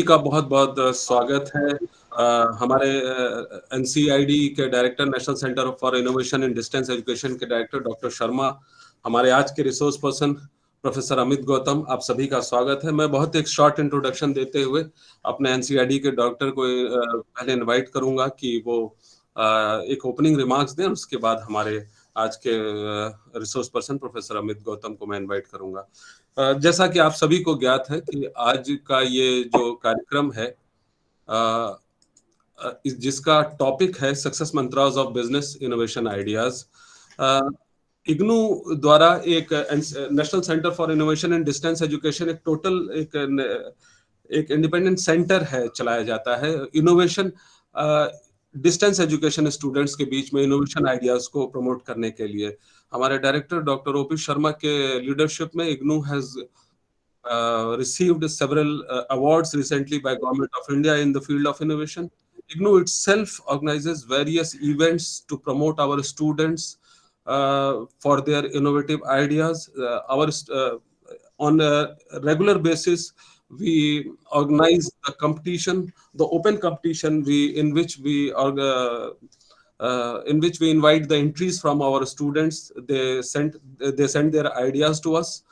का बहुत बहुत स्वागत है। हमारे एनसीआईडी के director, national centre for innovation in distance education के डायरेक्टर डॉक्टर शर्मा, हमारे आज के resource person professor Amit Gautam, आप सभी का स्वागत है। मैं बहुत एक शॉर्ट इंट्रोडक्शन देते हुए अपने एनसीआईडी के डॉक्टर को पहले इनवाइट करूंगा कि वो एक ओपनिंग रिमार्क्स दें, उसके बाद हमारे आज के resource person professor Amit Gautam को मैं इनवाइट करूंगा। जैसा कि आप सभी को ज्ञात है कि आज का ये जो कार्यक्रम है, जिसका टॉपिक है success mantras of business innovation ideas, IGNOU द्वारा एक national centre for innovation and distance education एक टोटल एक इंडिपेंडेंट सेंटर है, चलाया जाता है इनोवेशन डिस्टेंस एजुकेशन स्टूडेंट्स के बीच में इनोवेशन आइडियाज को प्रमोट करने के लिए। हमारे डायरेक्टर डॉक्टर ओपी शर्मा के लीडरशिप में IGNOU has received several awards recently by Government of India in the field of innovation. IGNOU itself organizes various events to promote our students for their innovative ideas. On a regular basis, we organize a competition, the open competition, in which we invite the entries from our students. They send their ideas to us,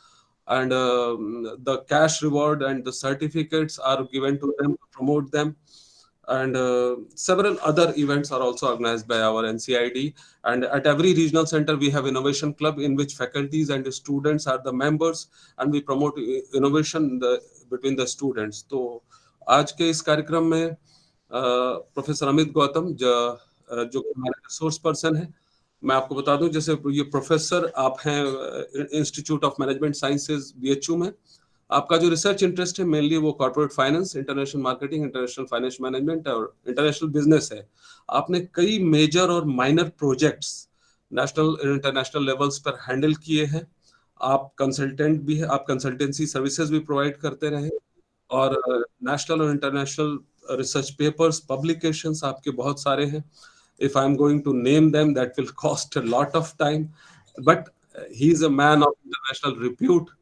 and the cash reward and the certificates are given to them to promote them. And several other events are also organized by our NCID. And at every regional center, we have innovation club in which faculties and the students are the members, and we promote innovation between the students. तो आज के इस कार्यक्रम में professor Amit Gautam जो हमारे resource person है, मैं आपको बता दूं, जैसे ये प्रोफेसर आप हैं institute of management sciences BHU में। आपका जो रिसर्च इंटरेस्ट है मेनली वो corporate finance, international marketing, international finance management और इंटरनेशनल बिजनेस है। आपने कई मेजर और माइनर प्रोजेक्ट्स नेशनल और इंटरनेशनल लेवल्स पर हैंडल किए हैं। आप कंसल्टेंट भी है, आप कंसल्टेंसी सर्विसेज भी प्रोवाइड करते रहे, और नेशनल और इंटरनेशनल रिसर्च पेपर्स, पब्लिकेशंस आपके बहुत सारे हैं। If I'm going to name them, that will cost a lot of time, but he is a man of international repute.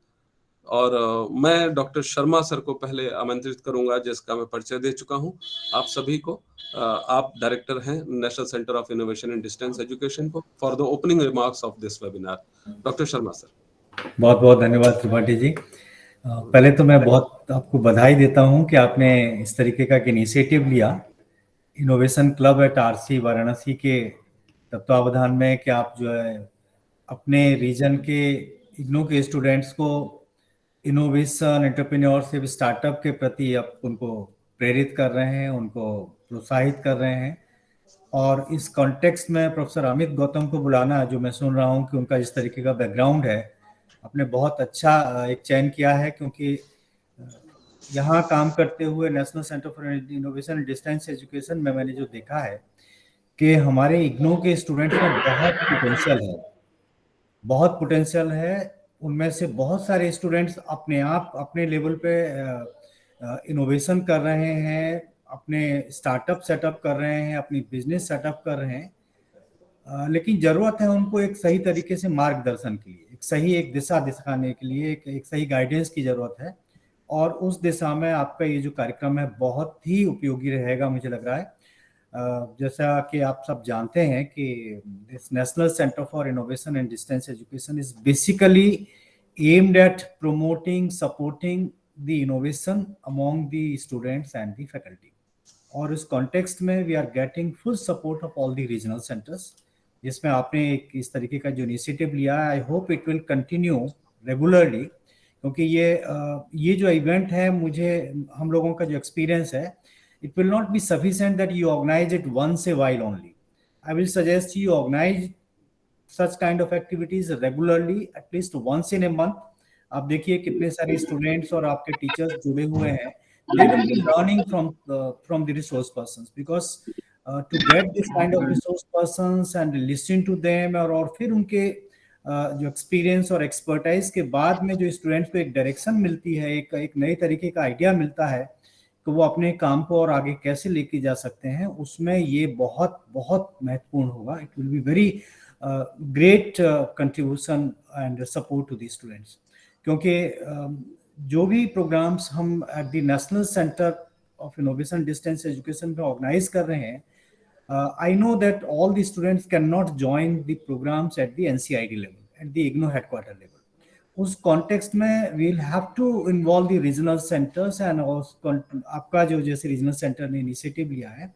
और मैं डॉक्टर शर्मा सर को पहले आमंत्रित करूंगा, जिसका मैं परिचय दे चुका हूं आप सभी को। आप डायरेक्टर हैं national centre of innovation in distance education को, for the opening remarks of this webinar. Doctor Sharma sir. बहुत बहुत धन्यवाद त्रिपाठी जी। पहले तो मैं बहुत आपको बधाई देता हूं कि आपने इस तरीके का इनिशिएटिव लिया innovation club at RC Varanasi के तत्वावधान में, कि आप जो है अपने रीजन के इग्नू के स्टूडेंट्स को इनोवेशन, एंटरप्रेन्योरशिप, स्टार्टअप के प्रति आप उनको प्रेरित कर रहे हैं, उनको प्रोत्साहित कर रहे हैं। और इस कॉन्टेक्स्ट में प्रोफेसर अमित गौतम को बुलाना, जो मैं सुन रहा हूं कि उनका इस तरीके का बैकग्राउंड है, आपने बहुत अच्छा एक चयन किया है, क्योंकि यहाँ काम करते हुए national centre for innovation and distance education में मैंने जो देखा है कि हमारे इग्नू के स्टूडेंट्स में बहुत पोटेंशियल है। उनमें से बहुत सारे स्टूडेंट्स अपने आप अपने लेवल पे इनोवेशन कर रहे हैं, अपने स्टार्टअप सेटअप कर रहे हैं, अपनी बिजनेस सेटअप कर रहे हैं, लेकिन ज़रूरत है उनको एक सही तरीके से मार्गदर्शन के लिए, एक सही एक दिशा दिखाने के लिए एक सही गाइडेंस की ज़रूरत है। और उस दिशा में आपका ये जो कार्यक्रम है बहुत ही उपयोगी रहेगा, मुझे लग रहा है। जैसा कि आप सब जानते हैं कि this national centre for innovation and distance education is basically aimed at promoting, supporting the innovation among the students and the faculty. और इस कॉन्टेक्स्ट में we are getting full support of all the regional centres, जिसमें आपने एक इस तरीके का जो इनिशिएटिव लिया है, I hope it will continue regularly, क्योंकि ये जो इवेंट है, मुझे हम लोगों का जो एक्सपीरियंस है, it will not be sufficient that you organize it once a while only. I will suggest you organize such kind of activities regularly, at least once in a month. आप देखिए कितने सारे स्टूडेंट्स और आपके teachers जुड़े हुए हैं, they will be learning from the resource persons, because to get this kind of resource persons and listen to them, और फिर उनके जो एक्सपीरियंस और एक्सपर्टाइज के बाद में जो स्टूडेंट्स को एक डायरेक्शन मिलती है, एक नई तरीके का आइडिया मिलता है तो वो अपने काम को और आगे कैसे लेके जा सकते हैं, उसमें ये बहुत बहुत महत्वपूर्ण होगा। It will be very great contribution and support to the students, क्योंकि जो भी प्रोग्राम्स हम at the national centre of innovation distance education में ऑर्गेनाइज कर रहे हैं, I know that all the students cannot join the programs at the NCID level, at the IGNOU headquarter level. उस context में we'll have to involve the regional centres and आपका जो जैसे regional centre ने initiative लिया है,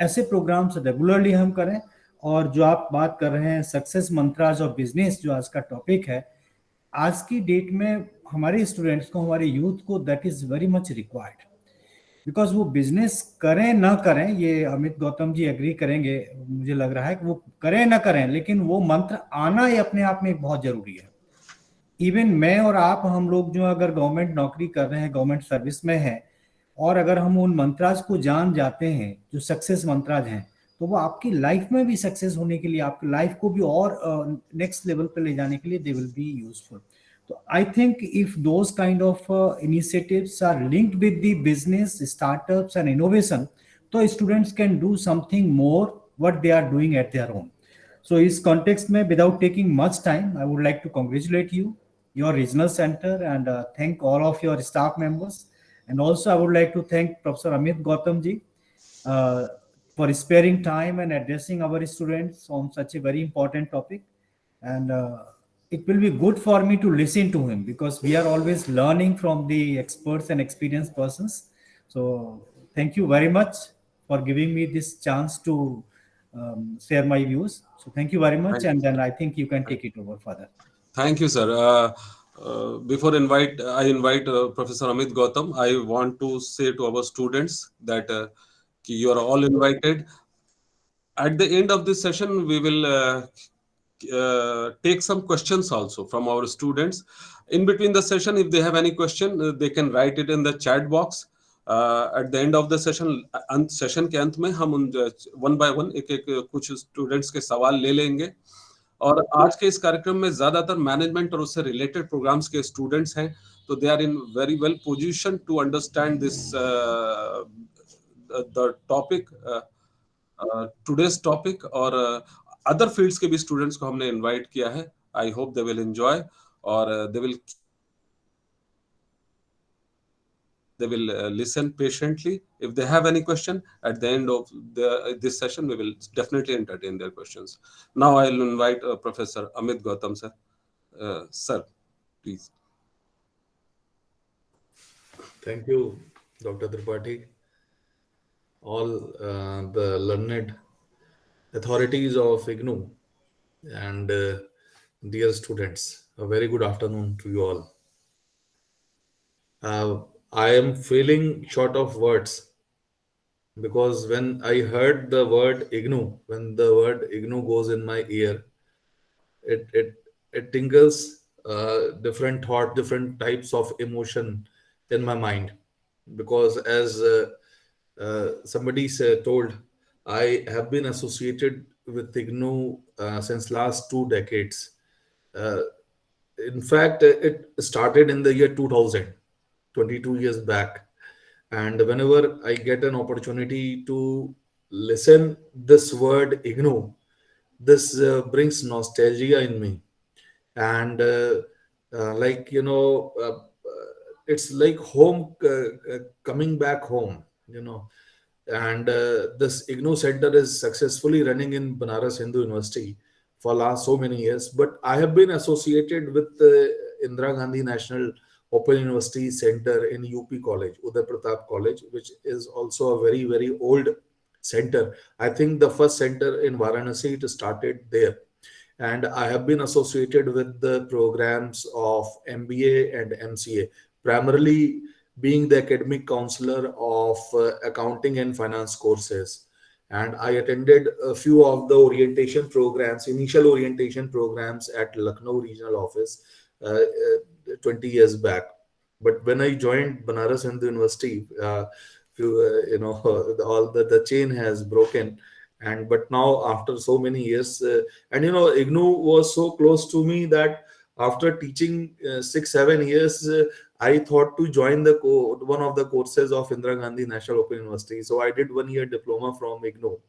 ऐसे programmes regularly हम करें। और जो आप बात कर रहे हैं सक्सेस मंत्राज और बिजनेस, जो आज का टॉपिक है, आज की डेट में हमारे स्टूडेंट्स को, हमारे यूथ को that is very much required. Because वो बिजनेस करें ना करें, ये अमित गौतम जी एग्री करेंगे, मुझे लग रहा है कि वो करें ना करें, लेकिन वो मंत्र आना ही अपने आप में बहुत जरूरी है। इवन मैं और आप, हम लोग जो अगर गवर्नमेंट नौकरी कर रहे हैं, गवर्नमेंट सर्विस में है, और अगर हम उन मंत्राज को जान जाते हैं जो सक्सेस मंत्राज हैं, तो वो आपकी लाइफ में भी सक्सेस होने के लिए, आपकी लाइफ को भी और नेक्स्ट लेवल पे ले जाने के लिए they will be useful. So I think if those kind of initiatives are linked with the business, startups and innovation, so students can do something more what they are doing at their own. So इस context में, without taking much time, I would like to congratulate you, your regional center, and thank all of your staff members. And also I would like to thank Professor Amit Gautam ji uh, for sparing time and addressing our students on such a very important topic. And it will be good for me to listen to him, because we are always learning from the experts and experienced persons. So thank you very much for giving me this chance to share my views. So thank you very much, and then I think you can take it over further. Thank you, sir. Before I invite Professor Amit Gautam, I want to say to our students that you are all invited. At the end of this session, we will take some questions also from our students. In between the session, if they have any question, they can write it in the chat box. At the end of the session, session के अंत में हम one by one एक कुछ students के सवाल ले लेंगे। और आज के इस कार्यक्रम में ज्यादातर मैनेजमेंट और उससे रिलेटेड प्रोग्राम्स के स्टूडेंट्स हैं, तो they are in very well position to understand this the topic, today's topic. और अदर फील्ड्स के भी स्टूडेंट्स को हमने इनवाइट किया है। I hope they will enjoy और they will listen patiently. If they have any question at the end of this session, we will definitely entertain their questions. Now I will invite Professor Amit Gautam, sir. Sir, please. Thank you, Dr. Tripathi. All the learned authorities of IGNOU and dear students, a very good afternoon to you all. I am feeling short of words, because when I heard the word IGNOU, when the word IGNOU goes in my ear, it tingles different thought, different types of emotion in my mind. Because as somebody told, I have been associated with IGNOU since last 2 decades. In fact, it started in the year 2000. 22 years back, and whenever I get an opportunity to listen this word IGNOU, this brings nostalgia in me. And like it's like home, coming back home, and this IGNOU center is successfully running in Banaras Hindu University for last so many years. But I have been associated with Indira Gandhi National Open University Center in UP College, Uday Pratap College, which is also a very, very old center. I think the first center in Varanasi, it started there. And I have been associated with the programs of MBA and MCA, primarily being the academic counselor of accounting and finance courses. And I attended a few of the orientation programs, initial orientation programs at Lucknow Regional Office 20 years back. But when I joined Banaras Hindu University, all the chain has broken. And but now, after so many years, and IGNOU was so close to me that after teaching 6-7 years, I thought to join one of the courses of Indira Gandhi National Open University. So I did 1-year diploma from IGNOU,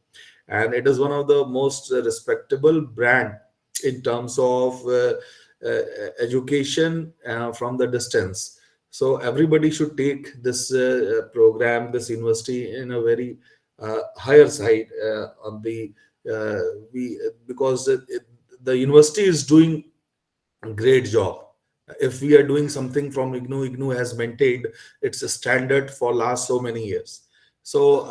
and it is one of the most respectable brand in terms of education from the distance. So everybody should take this program, this university, in a very higher side on the we because the university is doing a great job. If we are doing something from IGNOU has maintained its standard for last so many years. So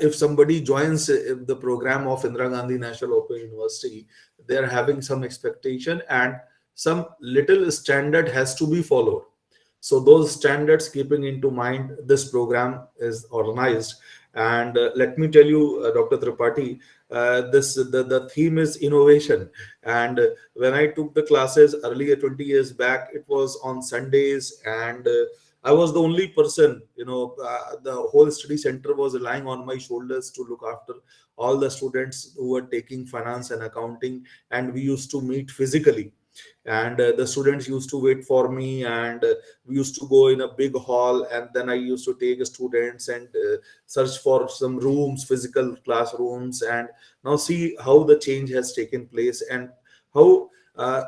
if somebody joins the program of Indira Gandhi National Open University, they are having some expectation, and some little standard has to be followed. So those standards, keeping into mind, this program is organized. And let me tell you, Dr. Tripathi, the theme is innovation. And when I took the classes earlier 20 years back, it was on Sundays, and I was the only person, the whole study center was relying on my shoulders to look after all the students who were taking finance and accounting, and we used to meet physically. And the students used to wait for me, and we used to go in a big hall, and then I used to take students and search for some rooms, physical classrooms, and now see how the change has taken place, and how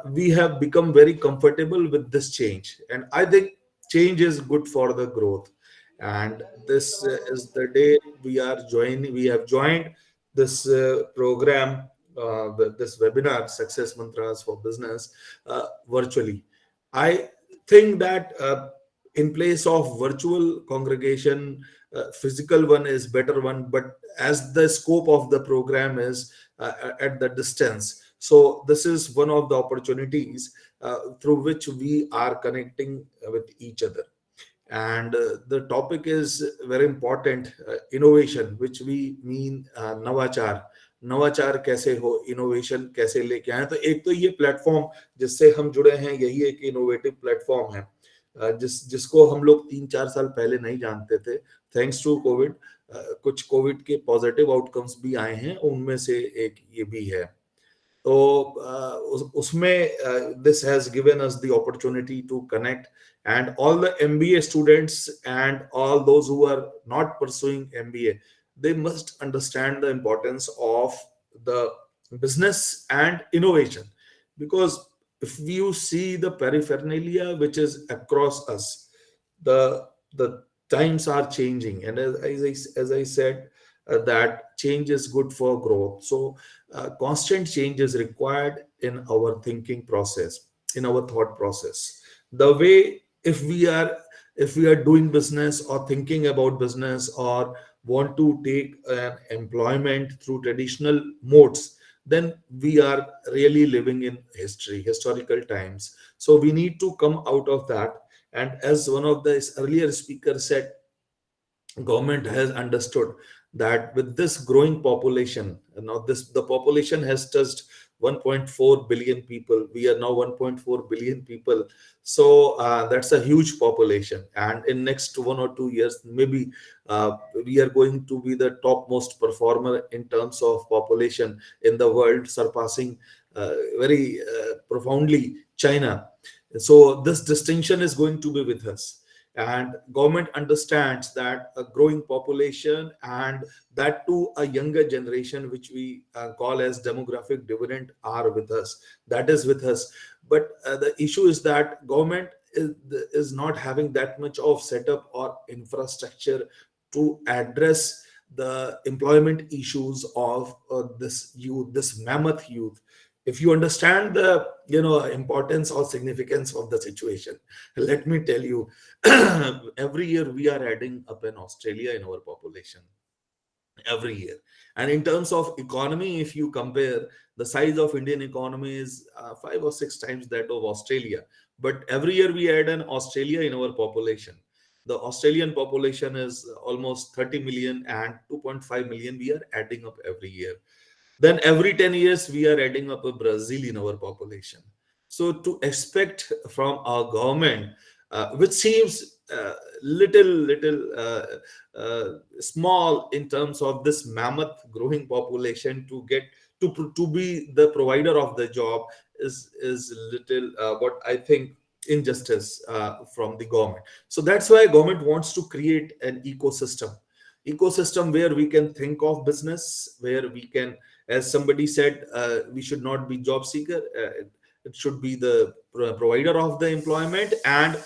we have become very comfortable with this change. And I think change is good for the growth. And this is the day we have joined this program, this webinar, Success Mantras for Business, virtually. I think that in place of virtual congregation, physical one is better one. But as the scope of the program is at the distance, so this is one of the opportunities through which we are connecting with each other. And the topic is very important, innovation, which we mean नवाचार. नवाचार कैसे हो, innovation कैसे लेके आए। तो एक तो ये प्लेटफॉर्म जिससे हम जुड़े हैं, यही एक इनोवेटिव प्लेटफॉर्म है, जिसको हम लोग 3-4 साल पहले नहीं जानते थे। थैंक्स टू कोविड, कुछ कोविड के पॉजिटिव आउटकम्स भी आए हैं, उनमें से एक ये भी है। तो उसमें this has given us the opportunity to connect, and all the MBA students and all those who are not pursuing MBA, they must understand the importance of the business and innovation. Because if you see the paraphernalia which is across us, the times are changing, and as I said, that change is good for growth. So constant change is required in our thinking process, in our thought process. The way, if we are doing business or thinking about business, or want to take an employment through traditional modes, then we are really living in historical times. So we need to come out of that. And as one of the earlier speakers said, government has understood that with this growing population, now the population has touched 1.4 billion people. We are now 1.4 billion people. So that's a huge population. And in next 1 or 2 years, maybe we are going to be the topmost performer in terms of population in the world, surpassing very profoundly China. So this distinction is going to be with us. And government understands that a growing population, and that too a younger generation, which we call as demographic dividend, are with us. That is with us. But the issue is that government is not having that much of setup or infrastructure to address the employment issues of this youth, this mammoth youth. If you understand the importance or significance of the situation, let me tell you, every year we are adding up an Australia in our population, every year. And in terms of economy, if you compare, the size of Indian economy is 5 or 6 times that of Australia. But every year we add an Australia in our population. The Australian population is almost 30 million, and 2.5 million we are adding up every year. Then every 10 years we are adding up a Brazil in our population. So to expect from our government, which seems little small in terms of this mammoth growing population, to get to be the provider of the job, is little what I think injustice from the government. So that's why government wants to create an ecosystem where we can think of business, where we can, as somebody said, we should not be job seeker, it should be the provider of the employment. And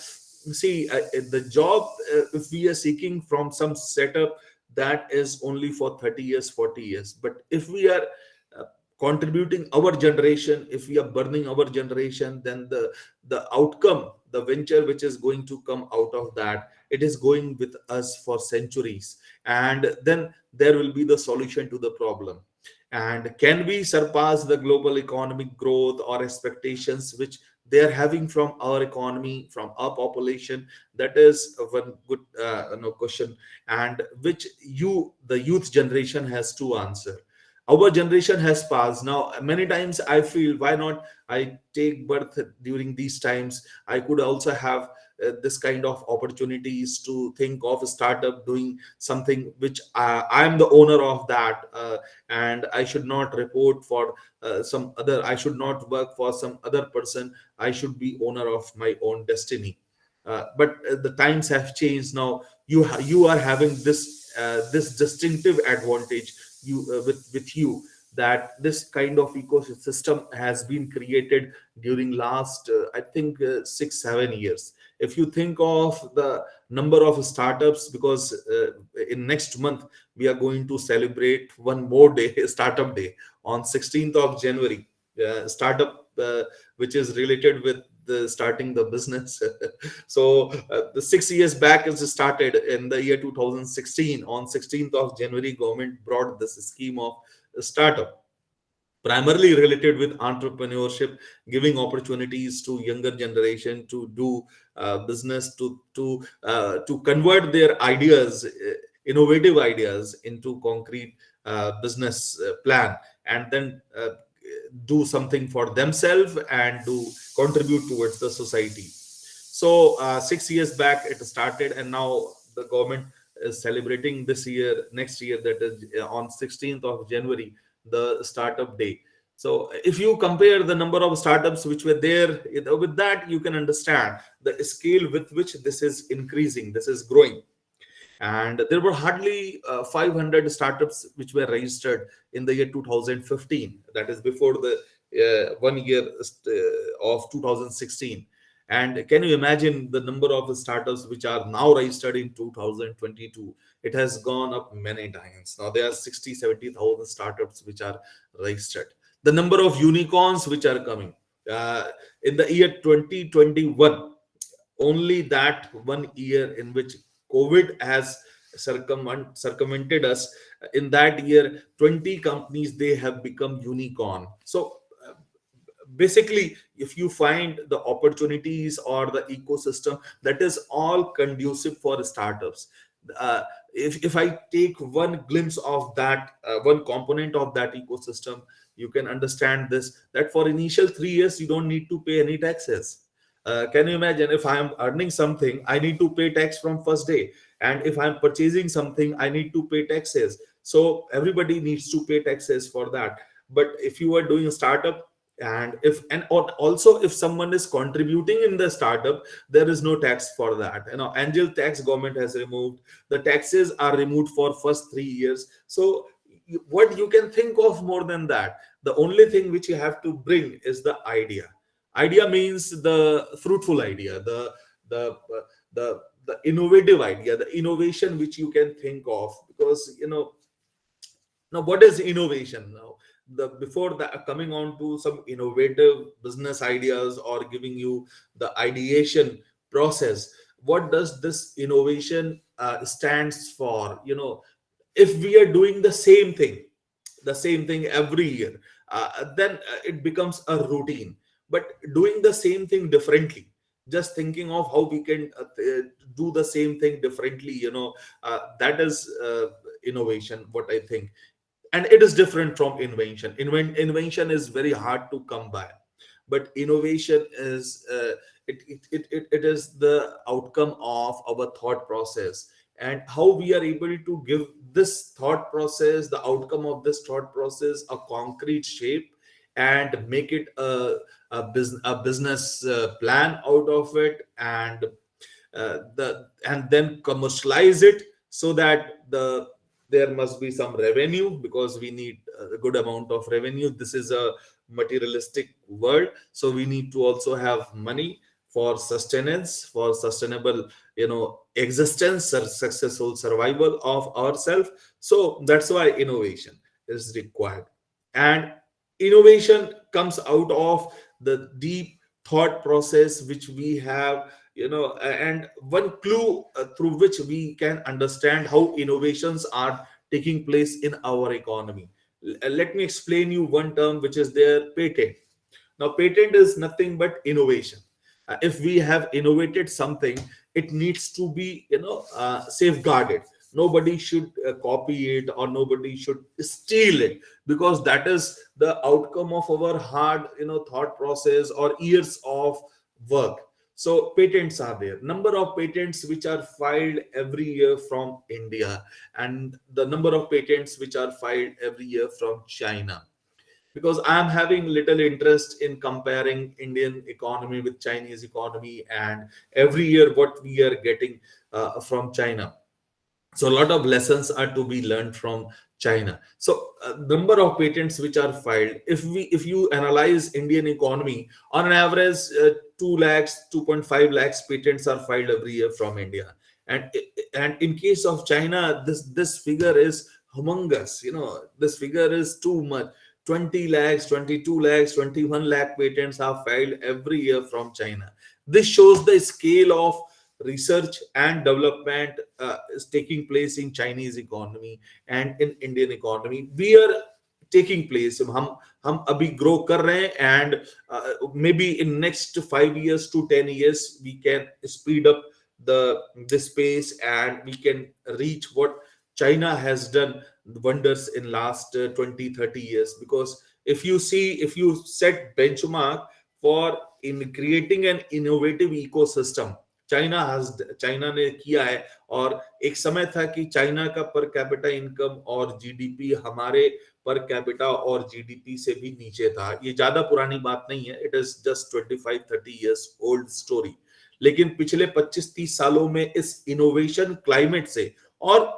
see, the job, if we are seeking from some setup that is only for 30 years, 40 years, but if we are uh, contributing our generation, if we are burning our generation, then the outcome, the venture which is going to come out of that, it is going with us for centuries, and then there will be the solution to the problem. And can we surpass the global economic growth or expectations which they are having from our economy, from our population? That is one good question, and which the youth generation has to answer. Our generation has passed. Now many times I feel, why not I take birth during these times? I could also have this kind of opportunities to think of a startup, doing something which I am the owner of that, and I should not report for some other, I should not work for some other person, I should be owner of my own destiny. But the times have changed now. You are having this distinctive advantage, with you, that this kind of ecosystem has been created during last I think 6 7 years. If you think of the number of startups, because in next month we are going to celebrate one more day, startup day, on 16th of January. Startup which is related with the starting the business. So the 6 years back is started in the year 2016. On 16th of January, government brought this scheme of startup, primarily related with entrepreneurship, giving opportunities to younger generation to do business, to convert their ideas, innovative ideas, into concrete business plan, and then do something for themselves and do contribute towards the society. So 6 years back it started, and now the government is celebrating this year, next year, that is on 16th of January, the startup day. So if you compare the number of startups which were there, with that you can understand the scale with which this is increasing, this is growing. And there were hardly 500 startups which were registered in the year 2015, that is before the 1 year of 2016. And can you imagine the number of startups which are now registered in 2022? It has gone up many times. Now there are 60 70,000 startups which are registered. The number of unicorns which are coming in the year 2021, only that 1 year in which COVID has circumvented us, in that year 20 companies, they have become unicorn. So basically, if you find the opportunities or the ecosystem, that is all conducive for startups. uh, if I take one glimpse of that, one component of that ecosystem, you can understand this, that for initial 3 years you don't need to pay any taxes. Can you imagine, if I am earning something, I need to pay tax from first day, and if I'm purchasing something, I need to pay taxes. So everybody needs to pay taxes for that. But if you are doing a startup, also if someone is contributing in the startup, there is no tax for that. Angel tax government has removed. The taxes are removed for first 3 years. So what you can think of more than that? The only thing which you have to bring is the idea. Means the fruitful idea, the the innovative idea, the innovation which you can think of. Because now what is innovation? Now, the before that, coming on to some innovative business ideas or giving you the ideation process, what does this innovation stands for? If we are doing the same thing every year, then it becomes a routine. But doing the same thing differently, just thinking of how we can do the same thing differently, that is innovation, what I think. And it is different from invention. Invention is very hard to come by, but innovation is it is the outcome of our thought process, and how we are able to give this thought process, the outcome of this thought process, a concrete shape, and make it a business plan out of it, and then commercialize it, so that there must be some revenue, because we need a good amount of revenue. This is a materialistic world, so we need to also have money for sustenance, for sustainable, existence or successful survival of ourselves. So that's why innovation is required. And innovation comes out of the deep thought process which we have, and one clue through which we can understand how innovations are taking place in our economy. Let me explain you one term which is there: patent. Now, patent is nothing but innovation. If we have innovated something, it needs to be, safeguarded. Nobody should copy it, or nobody should steal it, because that is the outcome of our hard, thought process or years of work. So patents are there. Number of patents which are filed every year from India, and the number of patents which are filed every year from China, because I'm having little interest in comparing Indian economy with Chinese economy, and every year what we are getting from China. So a lot of lessons are to be learned from China. So number of patents which are filed, if you analyze Indian economy, on an average 2 lakhs 2.5 lakhs patents are filed every year from India. And in case of China, this figure is humongous. This figure is too much. 20 lakhs, 22 lakhs, 21 lakh patents are filed every year from China. This shows the scale of research and development is taking place in Chinese economy and in Indian economy. We are taking place. हम अभी grow कर रहे हैं, and maybe in next 5 years to 10 years we can speed up this pace, and we can reach what China has done wonders in last 20-30 years. Because if you set benchmark for in creating an innovative ecosystem, China ने किया है. और एक समय था कि China का per capita income और जीडीपी हमारे पर कैपिटा और जीडीपी से भी नीचे था. ये ज्यादा पुरानी बात नहीं है, it is just 25-30 years old story. लेकिन पिछले 25-30 सालों में इस इनोवेशन क्लाइमेट से, और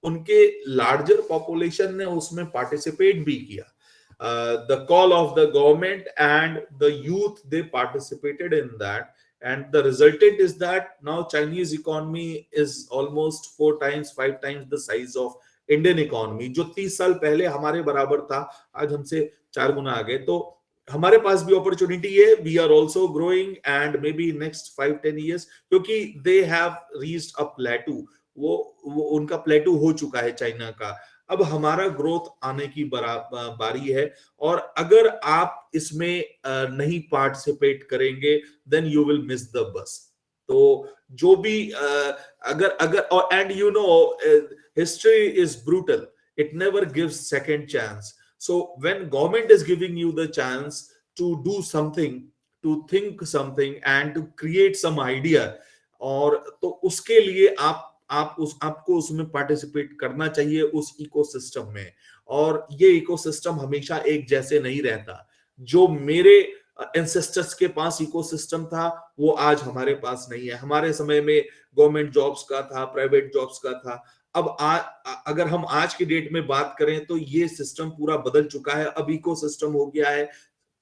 उनके लार्जर पॉपुलेशन ने उसमें पार्टिसिपेट भी किया. The call of the government and the youth, they participated in that, and the resultant is that now Chinese economy is almost 4 times 5 times the size of Indian economy. जो 30 साल पहले हमारे बराबर था, आज हमसे 4 गुना आगे. तो हमारे पास भी अपॉर्चुनिटी है. We are also growing, and maybe next 5-10 years, क्योंकि दे हैव रीच्ड अ प्लेटू. वो उनका प्लेटू हो चुका है चाइना का. अब हमारा ग्रोथ आने की बारी है, और अगर आप इसमें नहीं पार्टिसिपेट करेंगे, then you will miss the bus. तो जो भी अगर और and history is brutal, it never gives second chance. So when government is giving you the chance to do something, to think something, and to create some idea, और तो उसके लिए आपको उसमें पार्टिसिपेट करना चाहिए, उस इकोसिस्टम में. और ये इकोसिस्टम हमेशा एक जैसे नहीं रहता. जो मेरे एंसेस्टर्स के पास इकोसिस्टम था, वो आज हमारे पास नहीं है. हमारे समय में गवर्नमेंट जॉब्स का था, प्राइवेट जॉब्स का था. अब अगर हम आज की डेट में बात करें तो ये सिस्टम पूरा बदल चुका है. अब इकोसिस्टम हो गया है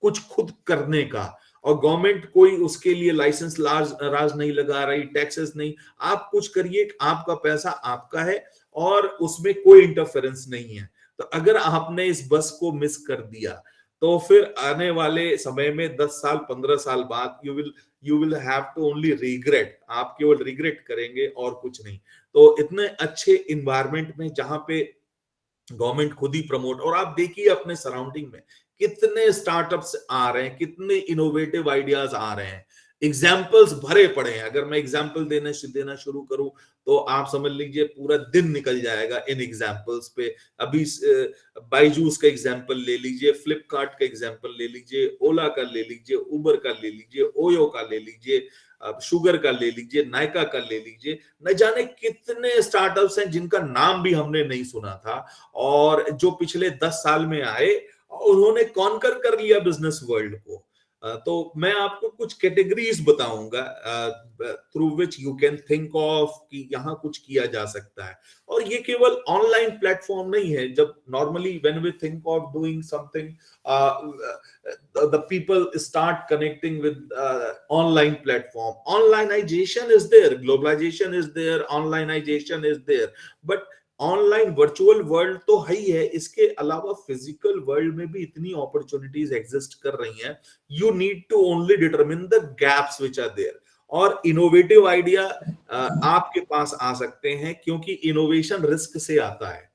कुछ खुद करने का, और गवर्नमेंट कोई उसके लिए लाइसेंस राज नहीं लगा रही, टैक्सेस नहीं. आप कुछ करिए, आपका पैसा आपका है, और उसमें कोई इंटरफेरेंस नहीं है. तो अगर आपने इस बस को मिस कर दिया, तो फिर आने वाले समय में 10 साल 15 साल बाद you will have to only regret. आप केवल रिग्रेट करेंगे और कुछ नहीं. तो इतने अच्छे इन्वायरमेंट में जहां पे गवर्नमेंट खुद ही प्रमोट, और आप देखिए अपने सराउंडिंग में कितने स्टार्टअप्स आ रहे हैं, कितने इनोवेटिव आइडियाज आ रहे हैं. एग्जाम्पल्स भरे पड़े हैं. अगर मैं एग्जाम्पल देना शुरू करूं तो आप समझ लीजिए पूरा दिन निकल जाएगा इन एग्जाम्पल्स पे. अभी बाइजूस का एग्जाम्पल ले लीजिए, फ्लिपकार्ट का एग्जाम्पल ले लीजिए, ओला का ले लीजिए, उबर का ले लीजिए, ओयो का ले लीजिए, शुगर का ले लीजिए, नायका का ले लीजिए. न जाने कितने स्टार्टअप्स हैं जिनका नाम भी हमने नहीं सुना था, और जो पिछले 10 साल में आए, उन्होंने कॉन्कर कर लिया बिजनेस वर्ल्ड को. तो मैं आपको कुछ कैटेगरीज बताऊंगा through which you can think of कि यहाँ कुछ किया जा सकता है। और ये केवल ऑनलाइन प्लेटफॉर्म नहीं है। जब normally when we think of doing something the people start connecting with online platform. Onlineization is there, globalization is there, onlineization is there, but online virtual world तो है ही है, इसके अलावा फिजिकल वर्ल्ड में भी इतनी अपॉर्चुनिटीज एग्जिस्ट कर रही हैं। You need to only determine the gaps which are there, और इनोवेटिव आइडिया आपके पास आ सकते हैं, क्योंकि इनोवेशन रिस्क से आता है,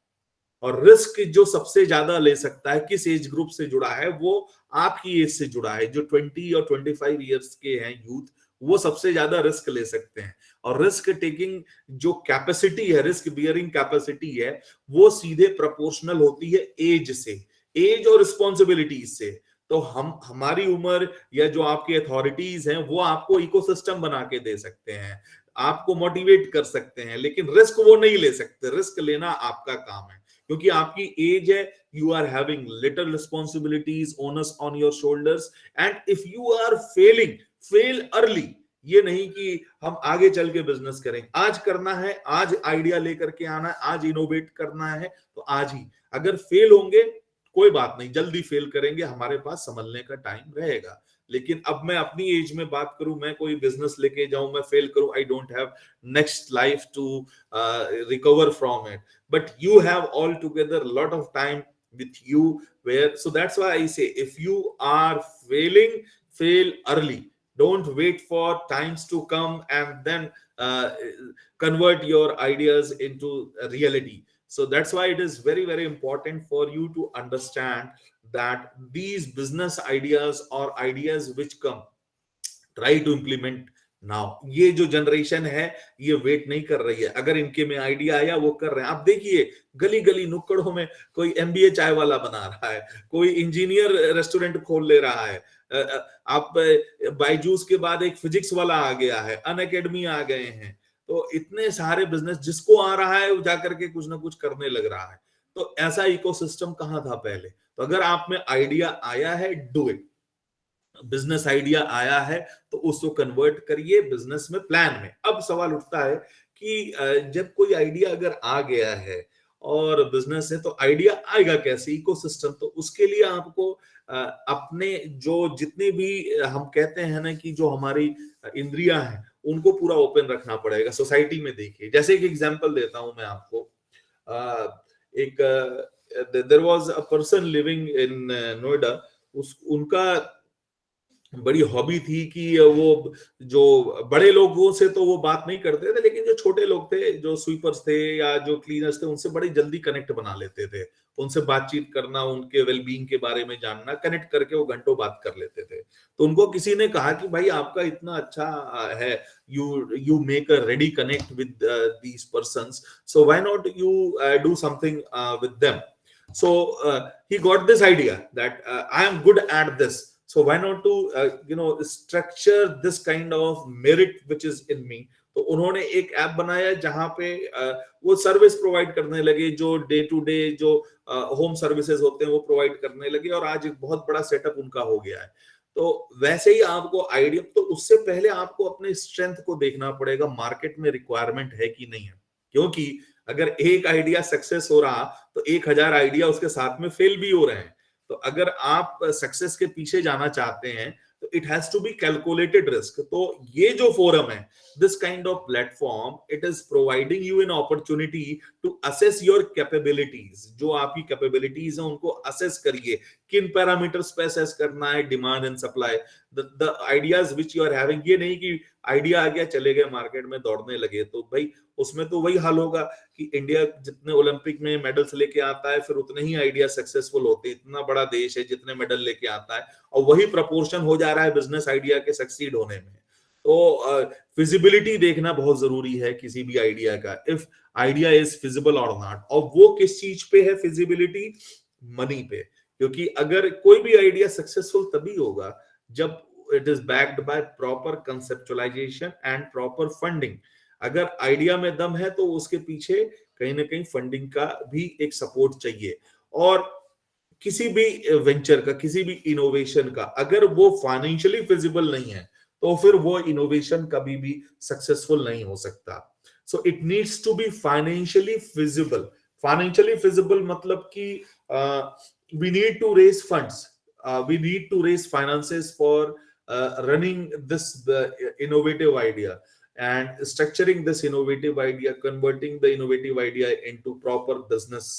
और रिस्क जो सबसे ज्यादा ले सकता है, किस एज ग्रुप से जुड़ा है, वो आपकी एज से जुड़ा है। जो 20 और 25 इयर्स के हैं यूथ, वो सबसे ज्यादा रिस्क ले सकते हैं। और रिस्क टेकिंग जो कैपेसिटी है, रिस्क बियरिंग कैपेसिटी है, वो सीधे प्रोपोर्शनल होती है एज से, एज और रिस्पॉन्सिबिलिटीज से। तो हमारी उम्र या जो आपकी अथॉरिटीज हैं, वो आपको इकोसिस्टम बना के दे सकते हैं, आपको मोटिवेट कर सकते हैं, लेकिन रिस्क वो नहीं ले सकते। रिस्क लेना आपका काम है, क्योंकि आपकी एज है, you are having little responsibilities, owners on your shoulders, and if you are failing, fail early. ये नहीं कि हम आगे चल के बिजनेस करें, आज करना है, आज आइडिया लेकर के आना है, आज इनोवेट करना है, तो आज ही। अगर फेल होंगे कोई बात नहीं, जल्दी फेल करेंगे, हमारे पास संभलने का टाइम रहेगा। लेकिन अब मैं अपनी एज में बात करूं, मैं कोई बिजनेस लेके जाऊं, मैं फेल करूं, I don't have next life to recover from it, but you have all together lot of time with you, where, so that's why I say, if you are failing, fail early. Don't wait for times to come and then convert your ideas into reality. So that's why it is very, very important for you to understand that these business ideas or ideas which come, try to implement now. ये जो generation है, ये wait नहीं कर रही है। अगर इनके में आइडिया आया, वो कर रहे हैं। आप देखिए, गली गली नुक्कड़ों में कोई एमबीए चाय वाला बना रहा है, कोई इंजीनियर रेस्टोरेंट खोल ले रहा है। आप बायजूस के बाद एक फिजिक्स वाला आ गया है, अनअकैडमी आ गए हैं। तो इतने सारे बिजनेस, जिसको आ रहा है वो जाकर के कुछ ना कुछ करने लग रहा है। तो ऐसा इकोसिस्टम कहाँ था पहले? तो अगर आप में आइडिया आया है, डू इट। बिजनेस आइडिया आया है तो उसको कन्वर्ट करिए बिजनेस में, प्लान में। अब सवाल उठता है कि जब कोई आइडिया अगर आ गया है और बिजनेस है, तो आइडिया आएगा कैसे, इकोसिस्टम? तो उसके लिए आपको अपने जो जितने भी हम कहते हैं ना कि जो हमारी इंद्रियां हैं, उनको पूरा ओपन रखना पड़ेगा। सोसाइटी में देखिए, जैसे एक एग्जांपल देता हूं मैं आपको। एक there was a person living in Noida. उनका बड़ी हॉबी थी कि वो जो बड़े लोगों से तो वो बात नहीं करते थे, लेकिन जो छोटे लोग थे, जो स्वीपर्स थे या जो क्लीनर्स थे, उनसे बड़ी जल्दी कनेक्ट बना लेते थे। उनसे बातचीत करना, उनके वेलबींग के बारे में जानना, कनेक्ट करके वो घंटों बात कर लेते थे। तो उनको किसी ने कहा कि भाई आपका इतना अच्छा है, you make a ready connect with these persons, so why not you do something with them. So he got this idea that I am good at this, so why not to structure this kind of merit which is in me. तो उन्होंने एक app बनाया जहां पे वो service provide करने लगे, जो डे टू डे जो होम सर्विसेज होते हैं वो प्रोवाइड करने लगे, और आज एक बहुत बड़ा सेटअप उनका हो गया है। तो वैसे ही आपको आइडिया, तो उससे पहले आपको अपने स्ट्रेंथ को देखना पड़ेगा, मार्केट में रिक्वायरमेंट है कि नहीं है। क्योंकि अगर एक आइडिया सक्सेस हो रहा, तो 1000 आइडिया उसके साथ में फेल भी हो रहे हैं। तो अगर आप सक्सेस के पीछे जाना चाहते हैं, तो it has to be calculated risk. तो ये जो फोरम है, this kind of platform, it is providing you an opportunity to assess your capabilities. जो आपकी कैपेबिलिटीज है, उनको असेस करिए, किन पैरामीटर्स पे असेस करना है, demand and supply, the ideas which you are having. ये नहीं कि आइडिया आ गया, चले गए मार्केट में दौड़ने लगे, तो भाई उसमें तो वही हाल होगा कि इंडिया जितने ओलंपिक में मेडल्स लेके आता है, फिर उतने ही आइडिया सक्सेसफुल होते हैं। इतना बड़ा देश है, जितने मेडल लेके आता है, और वही प्रपोर्शन हो जा रहा है बिजनेस आइडिया के सक्सीड होने में। तो फिजिबिलिटी देखना बहुत जरूरी है किसी भी आइडिया का, इफ आइडिया इज फिजिबल और नॉट। और वो किस चीज पे है फिजिबिलिटी? मनी पे। क्योंकि अगर कोई भी आइडिया सक्सेसफुल तभी होगा जब it is backed by proper conceptualization and proper funding. अगर आइडिया में दम है, तो उसके पीछे कहीं ना कहीं फंडिंग का भी एक सपोर्ट चाहिए। और किसी भी वेंचर का, किसी भी इनोवेशन का, अगर वो फाइनेंशियली फिजिबल नहीं है तो फिर वो इनोवेशन कभी भी सक्सेसफुल नहीं हो सकता. So it needs to be financially feasible. Financially feasible मतलब कि we need to raise funds, we need to raise finances for running this innovative idea and structuring this innovative idea, converting the innovative idea into proper business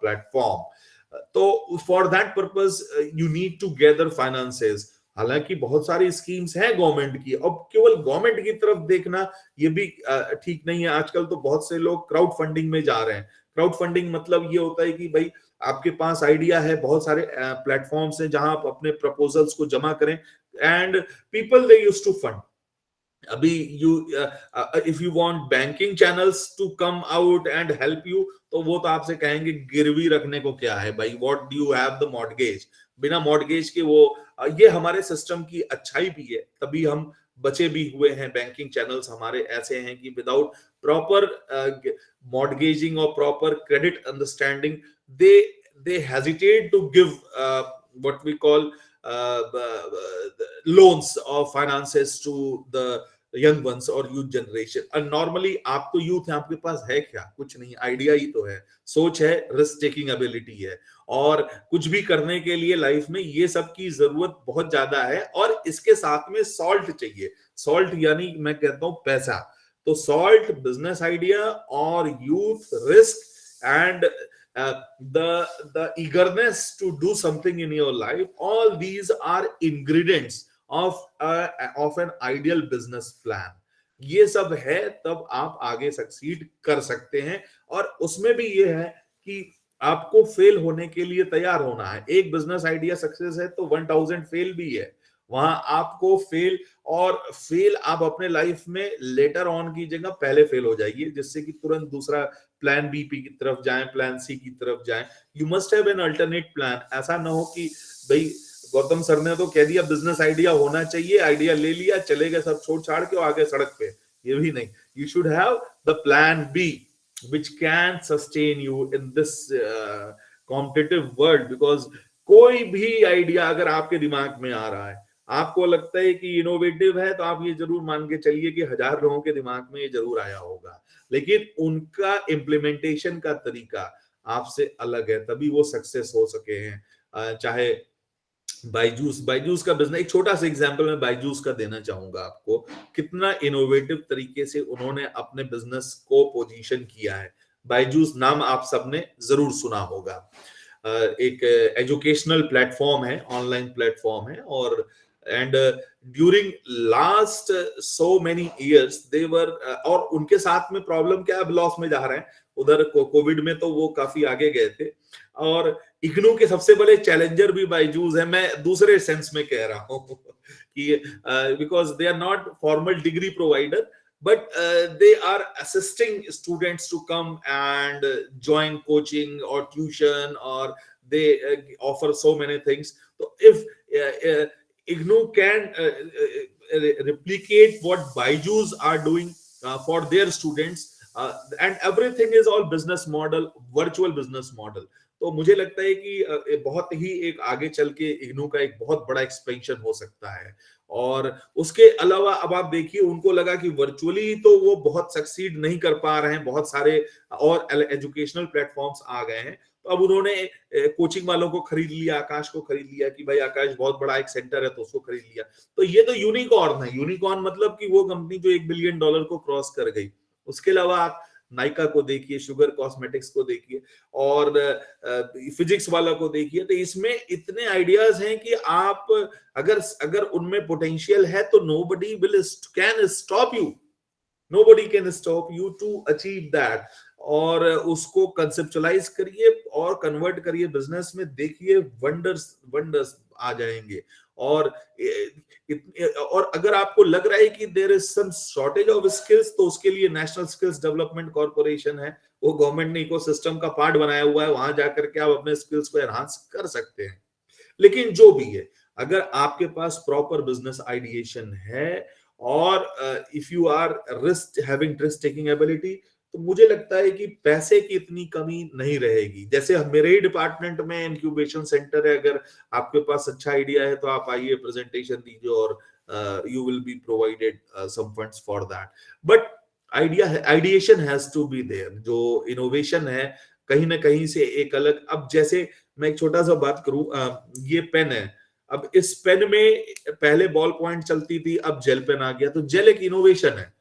platform. तो for that purpose you need to gather finances. हालांकि बहुत सारी schemes हैं government की, अब केवल government की तरफ देखना ये भी ठीक नहीं है. आजकल तो बहुत से लोग क्राउड फंडिंग में जा रहे हैं. क्राउड फंडिंग मतलब ये होता है कि भाई आपके पास आइडिया है, बहुत सारे प्लेटफॉर्म्स हैं जहां आप अपने प्रपोजल्स को जमा करें and people they used to fund. अभी if you want banking channels to come out and help you, तो वो तो आपसे कहेंगे गिरवी रखने को क्या है भाई, what do you have the mortgage. बिना मॉर्गेज के वो ये हमारे सिस्टम की अच्छाई भी है, तभी हम बचे भी हुए हैं. बैंकिंग चैनल्स हमारे ऐसे हैं कि विदाउट प्रॉपर मॉर्गेजिंग और proper credit understanding they hesitate to give what we call loans or finances to the young ones or youth generation. And normally आप तो यूथ है, आपके पास है क्या? कुछ नहीं, आइडिया ही तो है, सोच है, रिस्क टेकिंग एबिलिटी है, और कुछ भी करने के लिए लाइफ में ये सब की जरूरत बहुत ज्यादा है. और इसके साथ में सॉल्ट चाहिए. सॉल्ट यानी मैं कहता हूं पैसा. तो सॉल्ट, बिजनेस आइडिया और youth, risk and the eagerness to do something in your life, all these are ingredients of an ideal business plan. ये सब है तब आप आगे सक्सीड कर सकते हैं. और उसमें भी ये है कि आपको फेल होने के लिए तैयार होना है. एक बिजनेस आइडिया सक्सेस है तो 1000 फेल भी है. वहां आपको फेल आप अपने लाइफ में लेटर ऑन की जगह पहले फेल हो जाइए, जिससे कि तुरंत दूसरा प्लान बी की तरफ जाएं, प्लान सी की तरफ जाएं. You must have an alternate plan. ऐसा ना हो कि भाई गौतम सर ने तो कह दिया बिजनेस आइडिया होना चाहिए, आइडिया ले लिया, चले गए सब छोड़ छाड़ के आगे सड़क पे. ये भी नहीं. You should have the plan B which can sustain you in this competitive world. because कोई भी आइडिया अगर आपके दिमाग में आ रहा है, आपको लगता है कि इनोवेटिव है, तो आप ये जरूर मान के चलिए कि 1000 लोगों के दिमाग में ये जरूर आया होगा, लेकिन उनका इम्प्लीमेंटेशन का तरीका आपसे अलग है, तभी वो सक्सेस हो सके हैं. चाहे बायजूस का बिजनेस, एक छोटा सा एग्जांपल मैं बायजूस का देना चाहूंगा आपको. कितना इनोवेटिव तरीके से उन्होंने अपने बिजनेस को पोजीशन किया है. बायजूस नाम आप सबने जरूर सुना होगा. एक एजुकेशनल प्लेटफॉर्म है, ऑनलाइन प्लेटफॉर्म है, और and during last so many years they were, और उनके साथ में प्रॉब्लम क्या है, अब लॉस में जा रहे हैं. उधर कोविड में तो वो काफी आगे गए थे, और इग्नू के सबसे बड़े चैलेंजर भी बायजूस है. मैं दूसरे सेंस में कह रहा हूँ कि because they are not formal degree provider, but they are assisting students to come and join coaching or tuition, or they offer so many things. So if IGNOU can replicate what Byju's are doing for their students, and everything is all business model, virtual business model. तो मुझे लगता है कि बहुत ही एक आगे चल के इग्नू का एक बहुत बड़ा एक्सपेंशन हो सकता है. और उसके अलावा अब आप देखिए, उनको लगा कि वर्चुअली तो वो बहुत सक्सीड नहीं कर पा रहे हैं, बहुत सारे और एजुकेशनल प्लेटफॉर्म्स आ गए हैं, तो अब उन्होंने कोचिंग वालों को खरीद लिया, आकाश को खरीद लिया कि भाई आकाश बहुत बड़ा एक सेंटर है तो उसको खरीद लिया. तो ये तो यूनिकॉर्न है. यूनिकॉर्न मतलब कि वो कंपनी जो $1 बिलियन को क्रॉस कर गई. उसके अलावा आप नाइका को देखिए, शुगर कॉस्मेटिक्स को देखिए, और फिजिक्स वाला को देखिए. तो इसमें इतने आइडियाज हैं कि आप अगर उनमें पोटेंशियल है तो nobody can stop you. Nobody can stop you to achieve that. और उसको कंसेप्चुअलाइज करिए और कन्वर्ट करिए बिजनेस में, देखिए वंडर्स आ जाएंगे. और अगर आपको लग रहा है कि there is some shortage of skills, तो उसके लिए नेशनल स्किल्स डेवलपमेंट कॉर्पोरेशन है, वो गवर्नमेंट ने इकोसिस्टम का पार्ट बनाया हुआ है, वहां जाकर के आप अपने स्किल्स को एनहांस कर सकते हैं. लेकिन जो भी है, अगर आपके पास प्रॉपर बिजनेस आइडिएशन है और if you are risk taking ability, तो मुझे लगता है कि पैसे की इतनी कमी नहीं रहेगी। जैसे मेरे ही डिपार्टमेंट में इंक्यूबेशन सेंटर है, अगर आपके पास अच्छा आइडिया है तो आप आइए, प्रेजेंटेशन दीजिए और you will be provided some funds for that. But ideation has to be there. जो इनोवेशन है कहीं ना कहीं से एक अलग, अब जैसे मैं एक छोटा सा बात करूं, ये पेन है, अब इस पेन में पहले बॉल पॉइंट चलती थी, अब जेल पेन आ गया, तो जेल एक इनोवेशन है।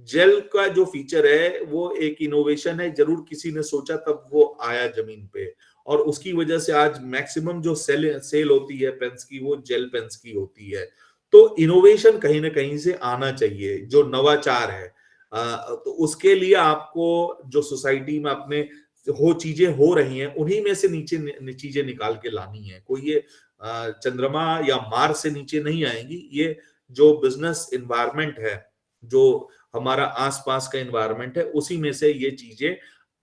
जेल का जो फीचर है वो एक इनोवेशन है, जरूर किसी ने सोचा तब वो आया जमीन पे, और उसकी वजह से आज मैक्सिमम जो सेल होती है पेन्स की वो जेल पेन्स की होती है। तो इनोवेशन कहीं ना कहीं से आना चाहिए, जो नवाचार है। तो उसके लिए आपको जो सोसाइटी में अपने चीजें हो रही हैं उन्हीं में से नीचे चीजें निकाल के लानी है। कोई ये चंद्रमा या मार्स से नीचे नहीं आएंगी। ये जो बिजनेस इन्वायरमेंट है, जो हमारा आसपास का इन्वायरमेंट है, उसी में से ये चीजें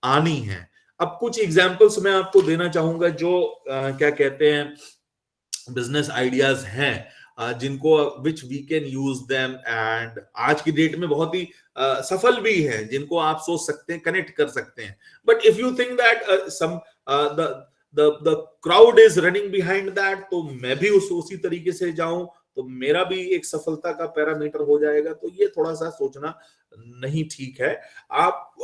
आनी है। अब कुछ एग्जांपल्स मैं आपको देना चाहूंगा जो क्या कहते हैं बिजनेस आइडियाज हैं, जिनको which we can use them, and आज की डेट में बहुत ही सफल भी हैं, जिनको आप सोच सकते हैं, कनेक्ट कर सकते हैं। But if you think that some the crowd is running behind that, तो मैं भी उसी तरीके से जाऊं तो मेरा भी एक सफलता का पैरामीटर हो जाएगा, तो ये थोड़ा सा सोचना नहीं ठीक है। आप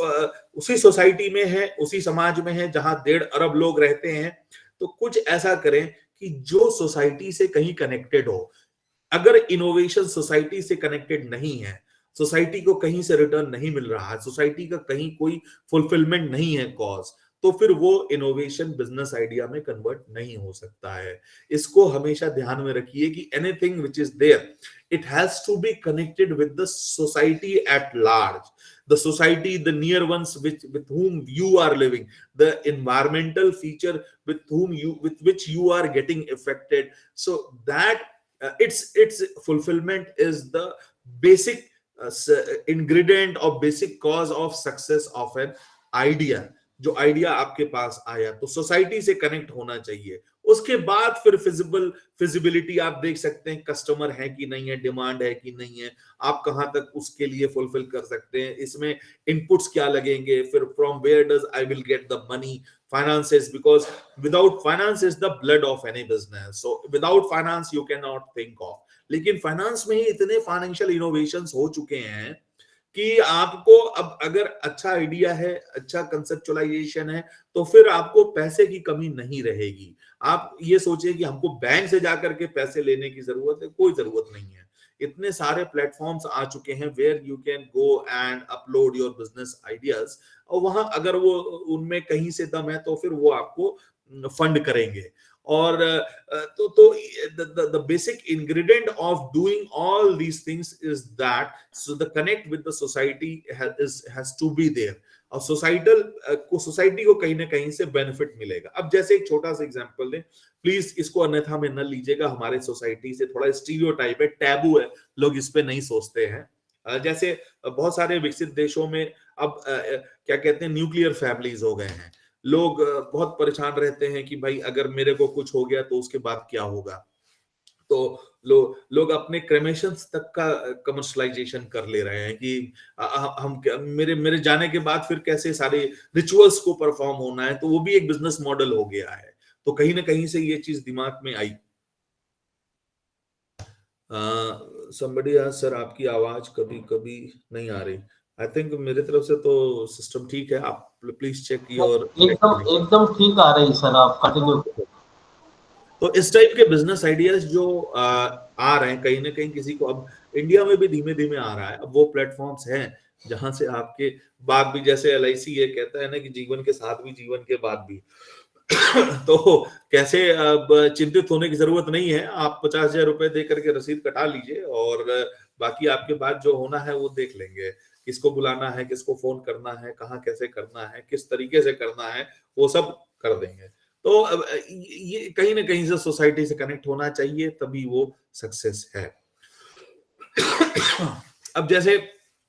उसी सोसाइटी में है, उसी समाज में है जहां 1.5 अरब लोग रहते हैं, तो कुछ ऐसा करें कि जो सोसाइटी से कहीं कनेक्टेड हो। अगर इनोवेशन सोसाइटी से कनेक्टेड नहीं है, सोसाइटी को कहीं से रिटर्न नहीं मिल रहा है, सोसाइटी का कहीं कोई फुलफिलमेंट नहीं है कॉज, तो फिर वो इनोवेशन बिजनेस आइडिया में कन्वर्ट नहीं हो सकता है। इसको हमेशा ध्यान में रखिए कि anything which is there, it has to be connected with the society at large, the society, the near ones with whom you are living, the environmental feature with which you are getting affected, so that its fulfillment is the basic ingredient or basic cause of success of an idea। जो idea आपके पास आया तो society से connect होना चाहिए। उसके बाद फिर फिजिबिलिटी आप देख सकते हैं, कस्टमर है कि नहीं है, डिमांड है कि नहीं है, आप कहां तक उसके लिए फुलफिल कर सकते हैं, इसमें इनपुट्स क्या लगेंगे, फिर from where does I will get the money, finances, because without finance is the blood of any business, so without finance you cannot think of। लेकिन फाइनेंस में ही इतने फाइनेंशियल इनोवेशंस हो चुके हैं कि आपको अब अगर अच्छा आइडिया है, अच्छा कंसेप्चुअलाइजेशन है, तो फिर आपको पैसे की कमी नहीं रहेगी। आप ये सोचिए कि हमको बैंक से जाकर के पैसे लेने की जरूरत है, कोई जरूरत नहीं है। इतने सारे प्लेटफॉर्म्स आ चुके हैं where you can go and upload your business ideas, और वहां अगर वो उनमें कहीं से दम है तो फिर वो आपको फंड करेंगे। और तो the basic ingredient of doing all these things is that so the connect with the society has to be there, और सोसाइटी को कहीं ना कहीं से बेनिफिट मिलेगा। अब जैसे एक छोटा सा एग्जांपल दें, प्लीज इसको अन्यथा में न लीजिएगा, हमारे सोसाइटी से थोड़ा स्टीरियोटाइप है, टैबू है, लोग इस पे नहीं सोचते हैं। जैसे बहुत सारे विकसित देशों में अब क्या कहते हैं, न्यूक्लियर फैमिलीज हो गए हैं। लोग बहुत परेशान रहते हैं कि भाई अगर मेरे को कुछ हो गया तो उसके बाद क्या होगा, तो लोग अपने क्रेमेशंस तक का कमर्शलाइजेशन कर ले रहे हैं कि हम मेरे जाने के बाद फिर कैसे सारे रिचुअल्स को परफॉर्म होना है, तो वो भी एक बिजनेस मॉडल हो गया है। तो कहीं ना कहीं से ये चीज दिमाग में आई। somebody asked, सर आपकी आवाज कभी कभी नहीं आ रही। आई थिंक मेरे तरफ से तो सिस्टम ठीक है, आप प्लीज चेक योर। एकदम ठीक आ रही सर, आप कंटिन्यू। तो इस टाइप के बिजनेस आइडियाज जो आ रहे हैं, कहीं ना कहीं किसी को अब इंडिया में भी धीमे धीमे आ रहा है। अब वो प्लेटफॉर्म्स हैं जहां से आपके बाद भी, जैसे LIC ये कहता है ना कि जीवन के साथ भी जीवन के बाद भी तो कैसे अब चिंतित होने की जरूरत नहीं है। आप 50,000 रुपए दे करके रसीद कटा लीजिए और बाकी आपके बाद जो होना है वो देख लेंगे। किसको बुलाना है, किसको फोन करना है, कहाँ कैसे करना है, किस तरीके से करना है, वो सब कर देंगे। तो ये कहीं ना कहीं से सोसाइटी से कनेक्ट होना चाहिए, तभी वो सक्सेस है। अब जैसे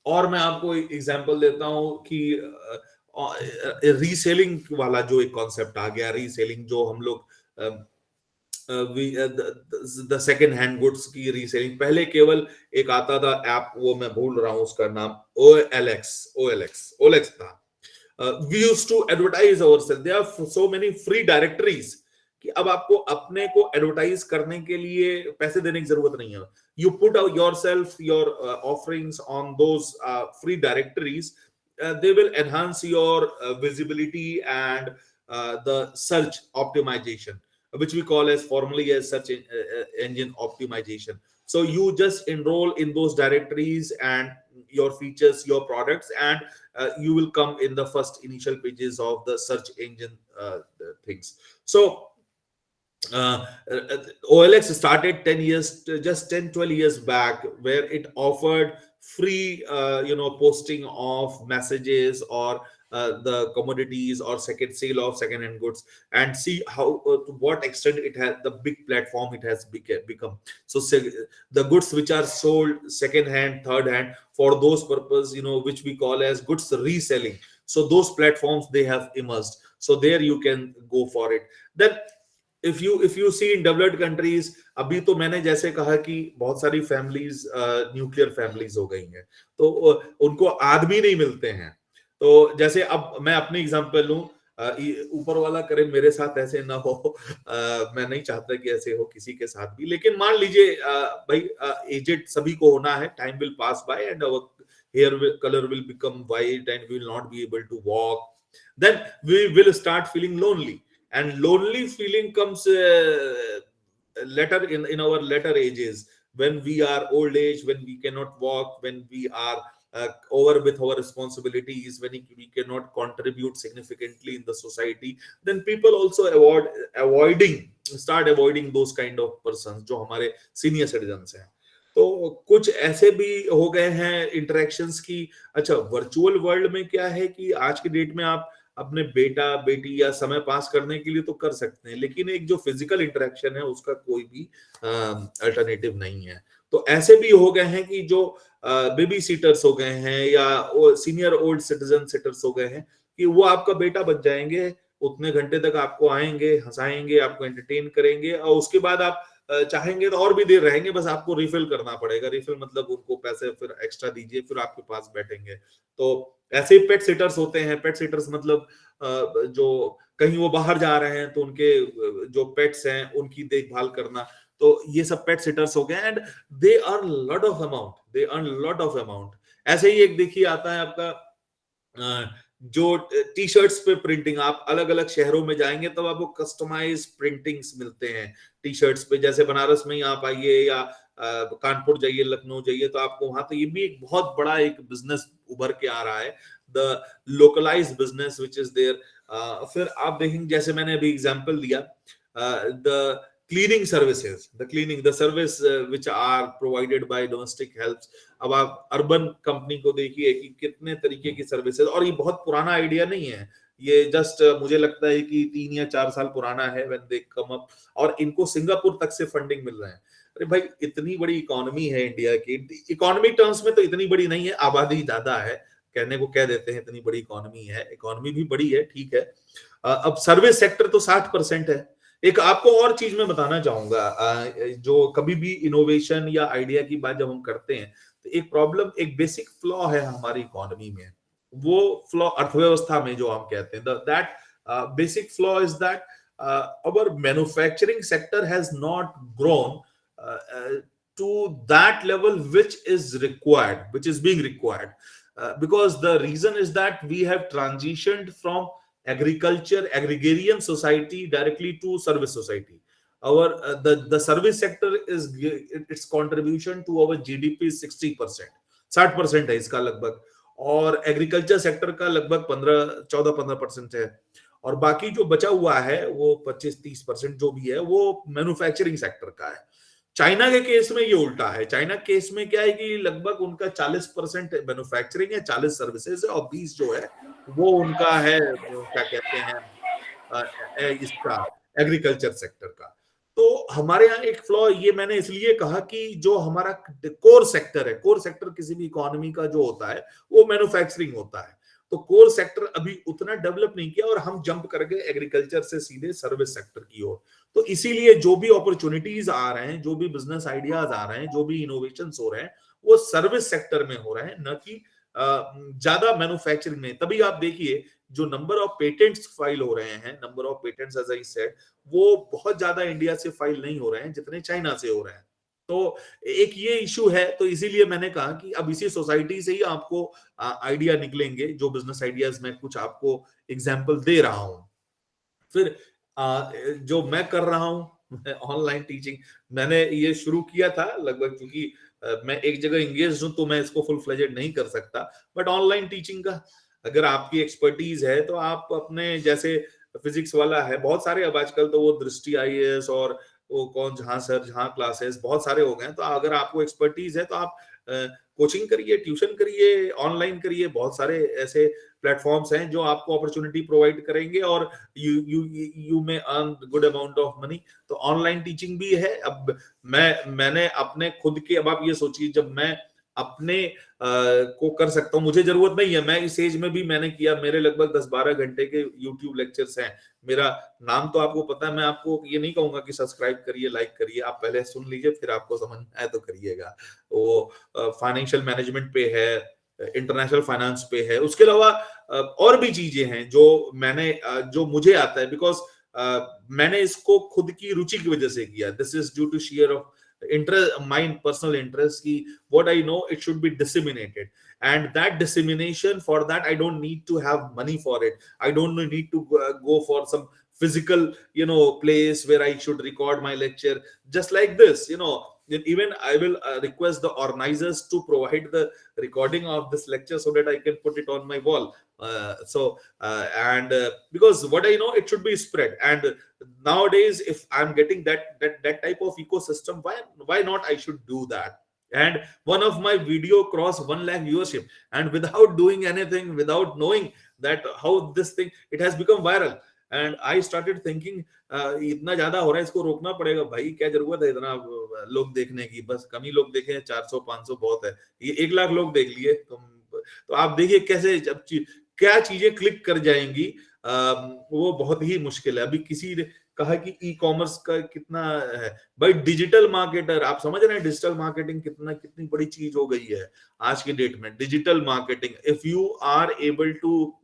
और मैं आपको एग्जांपल देता हूं कि रीसेलिंग वाला जो एक कॉन्सेप्ट आ गया, रीसेलिंग जो हम लोग द सेकेंड हैंड गुड्स की रीसेलिंग। पहले केवल एक आता था ऐप, वो मैं भूल रहा हूं उसका नाम, OLX था। We used to advertise ourself, there are so many free directories कि अब आपको अपने को एडवर्टाइज करने के लिए पैसे देने की जरूरत नहीं है. You put out yourself, your offerings on those free directories, they will enhance your visibility and the search optimization, which we call as formally as search engine optimization. So you just enroll in those directories and your features, your products, and you will come in the first initial pages of the search engine things. So OLX started 10 years, just 10-12 years back, where it offered free posting of messages or the commodities or second sale of second-hand goods, and see how to what extent it has, the big platform it has become. So the goods which are sold second-hand, third-hand, for those purpose, which we call as goods reselling, so those platforms, they have emerged. So there you can go for it. Then if you see in developed countries, अभी तो मैंने जैसे कहा कि बहुत सारी families nuclear families हो गई हैं, तो उनको आदमी नहीं मिलते हैं. तो जैसे अब मैं अपनी एग्जांपल लूं, ऊपर वाला करे मेरे साथ ऐसे ना हो, मैं नहीं चाहता कि ऐसे हो किसी के साथ भी, लेकिन मान लीजिए भाई एजेड सभी को होना है, time will pass by and our hair colour will become white and we will not be able to walk, then we will start feeling lonely. And lonely feeling comes later in our later ages, when we are old age, when we cannot walk, when we are over with our responsibilities, when we cannot contribute significantly in the society, then people also start avoiding those kind of persons जो हमारे senior citizens हैं. तो कुछ ऐसे भी हो गए हैं इंटरेक्शंस की. अच्छा, वर्चुअल वर्ल्ड में क्या है कि आज के डेट में आप अपने बेटा बेटी या समय पास करने के लिए तो कर सकते हैं, लेकिन एक जो फिजिकल इंटरेक्शन है उसका कोई भी अल्टरनेटिव नहीं है. तो ऐसे भी हो गए हैं कि जो बेबी सीटर्स हो गए हैं या सीनियर ओल्ड सिटीजन सिटर्स हो गए हैं, कि वो आपका बेटा बन जाएंगे, उतने घंटे तक आपको आएंगे, हंसाएंगे, आपको एंटरटेन करेंगे, और उसके बाद आप चाहेंगे तो और भी देर रहेंगे, बस आपको रिफिल करना पड़ेगा. रिफिल मतलब उनको पैसे फिर एक्स्ट्रा दीजिए, फिर आपके पास बैठेंगे. तो ऐसे ही पेट सिटर्स होते हैं. पेट सिटर्स मतलब जो कहीं वो बाहर जा रहे हैं तो उनके जो पेट्स हैं उनकी देखभाल करना. तो ये सब पेट सिटर्स हो गए and they earn lot of amount. ऐसे ही एक देखिए आता है आपका जो टी शर्ट्स पे प्रिंटिंग, आप अलग अलग शहरों में जाएंगे तब आपको कस्टमाइज प्रिंटिंग्स मिलते हैं टी शर्ट्स पे. जैसे बनारस में ही आप आइए या कानपुर जाइए, लखनऊ जाइए, तो आपको वहां, तो ये भी एक बहुत बड़ा एक बिजनेस उभर के आ रहा है, the localised business which is there. फिर आप देखेंगे, जैसे मैंने अभी एग्जांपल दिया, the cleaning services, the service which are provided by domestic helps. अब आप अर्बन कंपनी को देखिए कि कितने तरीके की सर्विसेज, और ये बहुत पुराना आइडिया नहीं है, ये जस्ट मुझे लगता है कि 3 या 4 साल पुराना है व्हेन दे कम अप, और इनको सिंगापुर तक से फंडिंग मिल रहा है. अरे भाई, इतनी बड़ी इकोनॉमी है इंडिया की. इकोनॉमी टर्म्स में तो इतनी बड़ी नहीं है, आबादी ज्यादा है, कहने को कह देते हैं इतनी बड़ी इकोनॉमी है, इकोनॉमी भी बड़ी है, ठीक है. अब सर्विस सेक्टर तो 60% है. एक आपको और चीज मैं बताना चाहूंगा, जो कभी भी इनोवेशन या आइडिया की बात जब हम करते हैं, तो एक प्रॉब्लम, एक बेसिक फ्लॉ है हमारी इकोनॉमी में. वो फ्लॉ अर्थव्यवस्था में जो हम कहते हैं, that basic flaw is that our manufacturing sector has not grown to that level which is being required, because the reason is that we have transitioned from agrarian society directly to service society. Our the service sector is, its contribution to our GDP is 60% है इसका लगभग, और agriculture sector का लगभग 14-15% है, और बाकी जो बचा हुआ है वो 25-30% जो भी है वो मैन्युफैक्चरिंग सेक्टर का है. चाइना के केस में ये उल्टा है. चाइना केस में क्या है कि लगभग उनका 40% मैन्युफैक्चरिंग है, 40 सर्विसेज है, और 20 जो है वो उनका है, क्या कहते हैं, इसका एग्रीकल्चर सेक्टर का. तो हमारे यहाँ एक फ्लॉ ये मैंने इसलिए कहा कि जो हमारा कोर सेक्टर है, कोर सेक्टर किसी भी इकोनॉमी का जो होता है वो मैन्युफैक्चरिंग होता है. तो कोर सेक्टर अभी उतना डेवलप नहीं किया और हम जंप कर गए एग्रीकल्चर से सीधे सर्विस सेक्टर की ओर. तो इसीलिए जो भी अपॉर्चुनिटीज आ रहे हैं, जो भी बिजनेस आइडियाज आ रहे हैं, जो भी इनोवेशंस हो रहे हैं, वो सर्विस सेक्टर में हो रहे हैं, न कि ज्यादा मैन्युफैक्चरिंग नहीं। तभी आप देखिए जो नंबर ऑफ पेटेंट्स फाइल हो रहे हैं, number of patents as I said, वो बहुत ज्यादा इंडिया से फाइल नहीं हो रहे हैं जितने चाइना से हो रहे हैं। तो एक ये इशू है। तो इसीलिए मैंने कहा कि अब इसी सोसाइटी से ही आपको आइडिया निकलेंगे, जो बिजनेस आइडियाज मैं कुछ आपको एग्जांपल दे रहा हूं। फिर जो मैं कर रहा हूं ऑनलाइन टीचिंग, मैंने ये शुरू किया था लगभग, क्योंकि मैं एक जगह इंगेज हूं तो मैं इसको फुल फ्लेजेड नहीं कर सकता, बट ऑनलाइन टीचिंग का अगर आपकी एक्सपर्टीज है तो आप अपने, जैसे फिजिक्स वाला है, बहुत सारे अब आजकल तो वो दृष्टि आईएएस और वो कौन जहां सर जहां क्लासेस बहुत सारे हो गए हैं। तो अगर आपको एक्सपर्टीज है तो आप कोचिंग करिए, ट्यूशन करिए, ऑनलाइन करिए। बहुत सारे ऐसे प्लेटफॉर्म्स हैं जो आपको अपॉर्चुनिटी प्रोवाइड करेंगे और यू में earn good amount of money. तो ऑनलाइन टीचिंग भी है। अब मैंने अपने खुद के, अब आप ये सोचिए, जब मैं अपने को कर सकता हूं, मुझे जरूरत नहीं है, मैं इस एज में भी मैंने किया, मेरे लगभग 10-12 घंटे के यूट्यूब लेक्चर्स हैं। मेरा नाम तो आपको पता है, मैं आपको ये नहीं कहूंगा कि सब्सक्राइब करिए, लाइक करिए, आप पहले सुन लीजिए फिर आपको समझ में आए तो करिएगा। वो फाइनेंशियल मैनेजमेंट पे है, इंटरनेशनल फाइनेंस पे है, उसके अलावा और भी चीजें हैं जो मैंने जो मुझे आता है, बिकॉज मैंने इसको खुद की रुचि की वजह से किया। This is due to share of interest, my personal interest ki what I know it should be disseminated, and that dissemination, for that I don't need to have money for it. I don't need to go for some physical place where I should record my lecture just like this. Even I will request the organizers to provide the recording of this lecture so that I can put it on my wall. Because what I know, it should be spread, and nowadays if I'm getting that type of ecosystem, why not I should do that. And one of my video crossed 1 lakh viewership, and without doing anything, without knowing that how this thing, it has become viral. And I started thinking इतना ज्यादा हो रहा है, इसको रोकना पड़ेगा भाई, क्या जरूरत है इतना लोग देखने की, बस कम ही लोग देखे, 400-500 बहुत है, ये 1 लाख लोग देख लिए तो आप देखिए कैसे जब क्या चीजें क्लिक कर जाएंगी, वो बहुत ही मुश्किल है। अभी किसी ने कहा कि ई कॉमर्स का कितना है भाई, डिजिटल मार्केटर, आप समझ रहे हैं डिजिटल मार्केटिंग कितनी बड़ी चीज हो गई है आज के डेट में। Digital marketing, if you are able to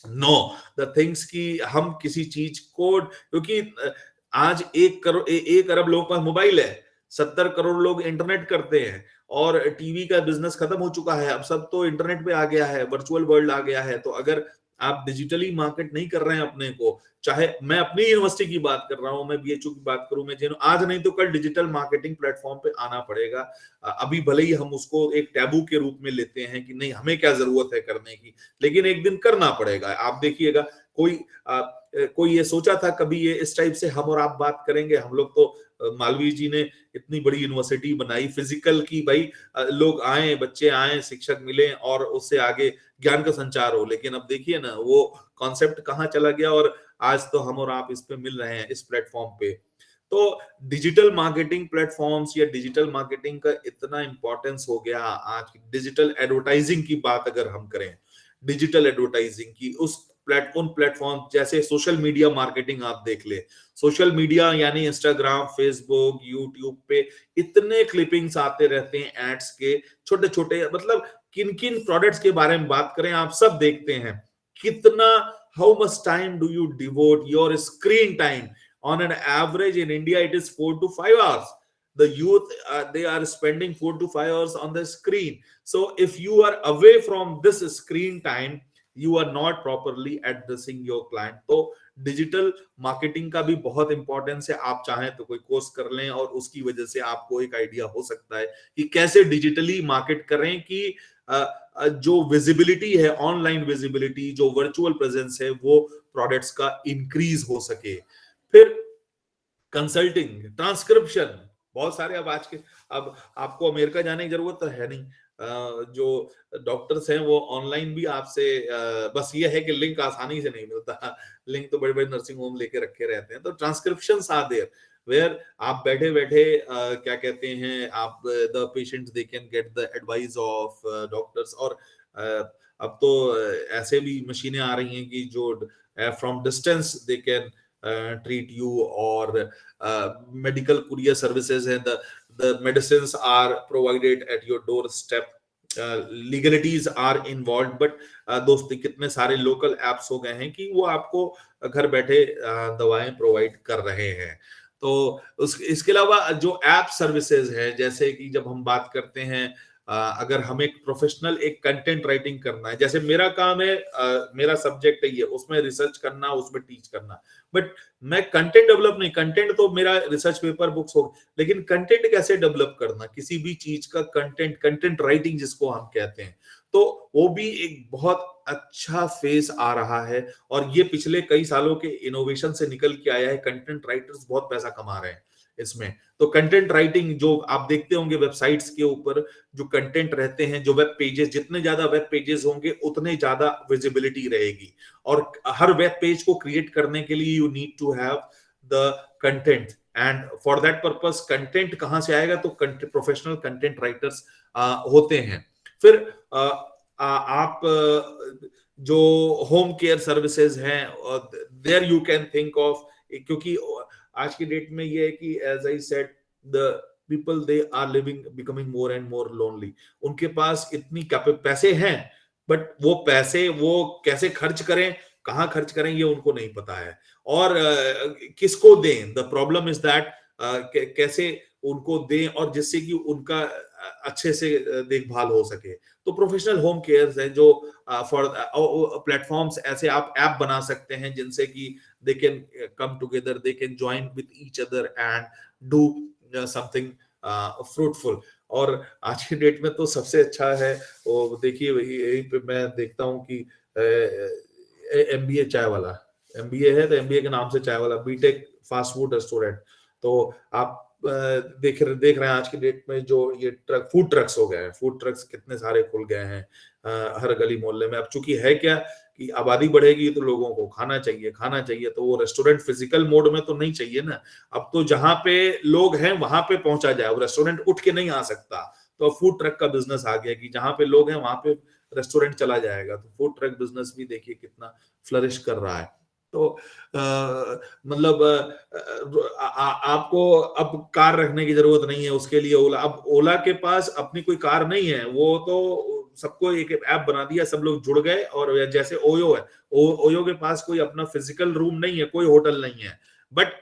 know the things की हम किसी चीज को, क्योंकि आज 1 अरब लोगों के पास मोबाइल है, 70 करोड़ लोग इंटरनेट करते हैं, और टीवी का बिजनेस खत्म हो चुका है, अब सब तो इंटरनेट पे आ गया है, वर्चुअल वर्ल्ड आ गया है। तो अगर आप डिजिटली मार्केट नहीं कर रहे हैं अपने को, चाहे मैं अपनी यूनिवर्सिटी की बात कर रहा हूं, मैं बीएचयू की बात करूं, मैं आज नहीं तो कल डिजिटल मार्केटिंग प्लेटफॉर्म पे आना पड़ेगा। अभी भले ही हम उसको एक टैबू के रूप में लेते हैं कि नहीं हमें क्या जरूरत है करने की, लेकिन एक दिन करना पड़ेगा। आप देखिएगा, कोई ये सोचा था कभी ये इस टाइप से हम और आप बात करेंगे? हम लोग तो मालवीय जी ने इतनी बड़ी यूनिवर्सिटी बनाई फिजिकल की, भाई लोग आए, बच्चे आए, शिक्षक मिले और उससे आगे ज्ञान का संचार हो। लेकिन अब देखिए ना वो कॉन्सेप्ट कहाँ चला गया, और आज तो हम और आप इस पे मिल रहे हैं इस प्लेटफॉर्म पे। तो डिजिटल मार्केटिंग प्लेटफॉर्म्स या डिजिटल मार्केटिंग का इतना इंपॉर्टेंस हो गया आज। डिजिटल एडवर्टाइजिंग की बात अगर हम करें, डिजिटल एडवर्टाइजिंग की, उस प्लेटफॉर्म जैसे सोशल मीडिया मार्केटिंग आप देख ले, सोशल मीडिया यानी इंस्टाग्राम, फेसबुक, यूट्यूब पे इतने क्लिपिंग्स आते रहते हैं एड्स के, छोटे छोटे, मतलब किन किन प्रोडक्ट्स के बारे में बात करें आप सब देखते हैं। कितना, how much time do you devote your screen time? On an average in India it is 4 to 5 hours. The youth they are spending 4 to 5 hours on the screen. So if you are away from this screen time, you are not properly addressing your client. तो digital marketing का भी बहुत importance है। आप चाहें तो कोई course कर लें और उसकी वजह से आपको एक आइडिया हो सकता है कि कैसे डिजिटली मार्केट करें कि जो विजिबिलिटी है, ऑनलाइन विजिबिलिटी, जो वर्चुअल प्रेजेंस है, वो प्रोडक्ट्स का इंक्रीज हो सके। फिर कंसल्टिंग, ट्रांसक्रिप्शन, बहुत सारे अब आपको अमेरिका जाने की जरूरत तो है नहीं। जो डॉक्टर्स हैं वो ऑनलाइन भी आपसे, बस ये है कि लिंक आसानी से नहीं मिलता, लिंक तो बड़े बड़े नर्सिंग होम लेके रखे रहते हैं। तो ट्रांसक्रिप्शंस आर देयर वेयर आप बैठे बैठे क्या कहते हैं, आप the patient they can get the advice of doctors. और अब तो ऐसे भी मशीनें आ रही हैं कि जो from distance they can treat you, or medical courier services, and the medicines are provided at your doorstep. Legalities are involve, but दोस्त कितने सारे लोकल एप्स हो गए हैं कि वो आपको घर बैठे दवाएं प्रोवाइड कर रहे हैं। तो इसके अलावा जो ऐप सर्विसेज है, जैसे कि जब हम बात करते हैं अगर हमें एक प्रोफेशनल एक कंटेंट राइटिंग करना है, जैसे मेरा काम है, मेरा सब्जेक्ट है ये, उसमें रिसर्च करना, उसमें टीच करना, बट मैं कंटेंट डेवलप नहीं, कंटेंट तो मेरा रिसर्च पेपर बुक्स हो, लेकिन कंटेंट कैसे डेवलप करना, किसी भी चीज का कंटेंट राइटिंग जिसको हम कहते हैं, तो वो भी एक बहुत अच्छा फेज आ रहा है। और ये पिछले कई सालों के इनोवेशन से निकल के आया है। कंटेंट राइटर्स बहुत पैसा कमा रहे हैं इसमें। तो कंटेंट राइटिंग जो आप देखते होंगे वेबसाइट्स के ऊपर जो कंटेंट रहते हैं, जो वेब पेजेस, जितने ज्यादा वेब पेजेस होंगे उतने ज्यादा विजिबिलिटी रहेगी। और हर वेब पेज को क्रिएट करने के लिए you need to have the content, and for that purpose content कहां से आएगा, तो प्रोफेशनल कंटेंट राइटर्स होते हैं। फिर आप जो होम केयर सर्विसेज हैं, there you can think of, क्योंकि आज की डेट में ये है कि as I said the people they are living becoming more and more lonely. उनके पास इतनी पैसे हैं, बट वो पैसे वो कैसे खर्च करें, कहाँ खर्च करें, ये उनको नहीं पता है, और किसको दें। द प्रॉब्लम इज दैट कैसे उनको दें और जिससे कि उनका अच्छे से देखभाल हो सके। तो प्रोफेशनल होम केयर है जो फॉर प्लेटफॉर्म्स, ऐसे आप ऐप बना सकते हैं जिनसे कि they can come together, they can join with each other and do something fruitful. और आज की डेट में तो सबसे अच्छा है वो, देखिए यही पे मैं देखता हूँ कि एमबीए चाय वाला, एमबीए है तो एमबीए के नाम से चाय वाला, बीटेक फास्ट फूड रेस्टोरेंट। तो आप देख रहे हैं आज की डेट में जो ये ट्रक, फूड ट्रक्स हो गए हैं, फूड ट्रक्स कितने सारे खुल गए हैं हर गली मोहल्ले में। अब चूंकि है क्या कि आबादी बढ़ेगी तो लोगों को खाना चाहिए, तो वो रेस्टोरेंट फिजिकल मोड में तो नहीं चाहिए ना। अब तो जहां पे लोग हैं वहां पे पहुंचा जाए, वो रेस्टोरेंट उठ के नहीं आ सकता, तो फूड ट्रक का बिजनेस आ गया कि जहां पे लोग हैं वहां पे रेस्टोरेंट चला जाएगा। तो फूड ट्रक बिजनेस भी देखिए कितना फ्लरिश कर रहा है। तो मतलब आपको अब कार रखने की जरूरत नहीं है, उसके लिए ओला, अब ओला के पास अपनी कोई कार नहीं है, वो तो सबको एक ऐप बना दिया, सब लोग जुड़ गए। और जैसे ओयो है, ओयो के पास कोई अपना फिजिकल रूम नहीं है, कोई होटल नहीं है, but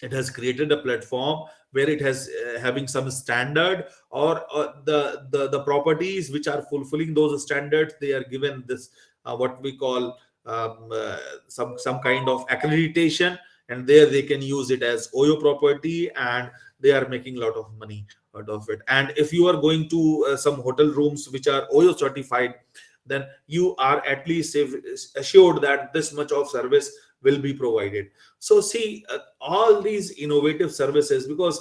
it has created a platform where it has having some standard, or the properties which are fulfilling those standards, they are given this what we call some kind of accreditation, and there they can use it as Oyo property, and they are making a lot of money out of it. And if you are going to some hotel rooms which are Oyo certified, then you are at least assured that this much of service will be provided. So see, all these innovative services, because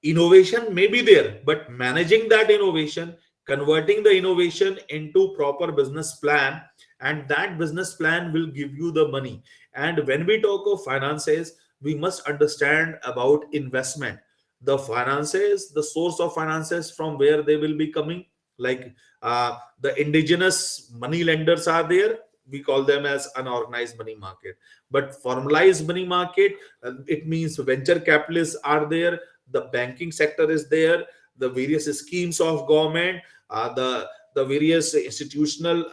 innovation may be there, but managing that innovation, converting the innovation into proper business plan, and that business plan will give you the money. And when we talk of finances, we must understand about investment. The finances, the source of finances, from where they will be coming, like the indigenous money lenders are there, we call them as unorganized money market. But formalized money market, it means venture capitalists are there, the banking sector is there, the various schemes of government, the various institutional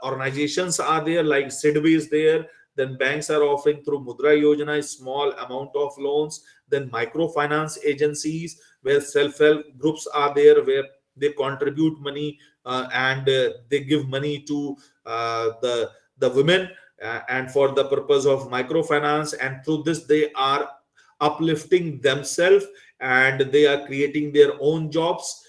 organizations are there, like SIDBI is there. Then banks are offering through Mudra Yojana small amount of loans. Then microfinance agencies, where self-help groups are there, where they contribute money and they give money to the women, and for the purpose of microfinance, and through this they are uplifting themselves, and they are creating their own jobs,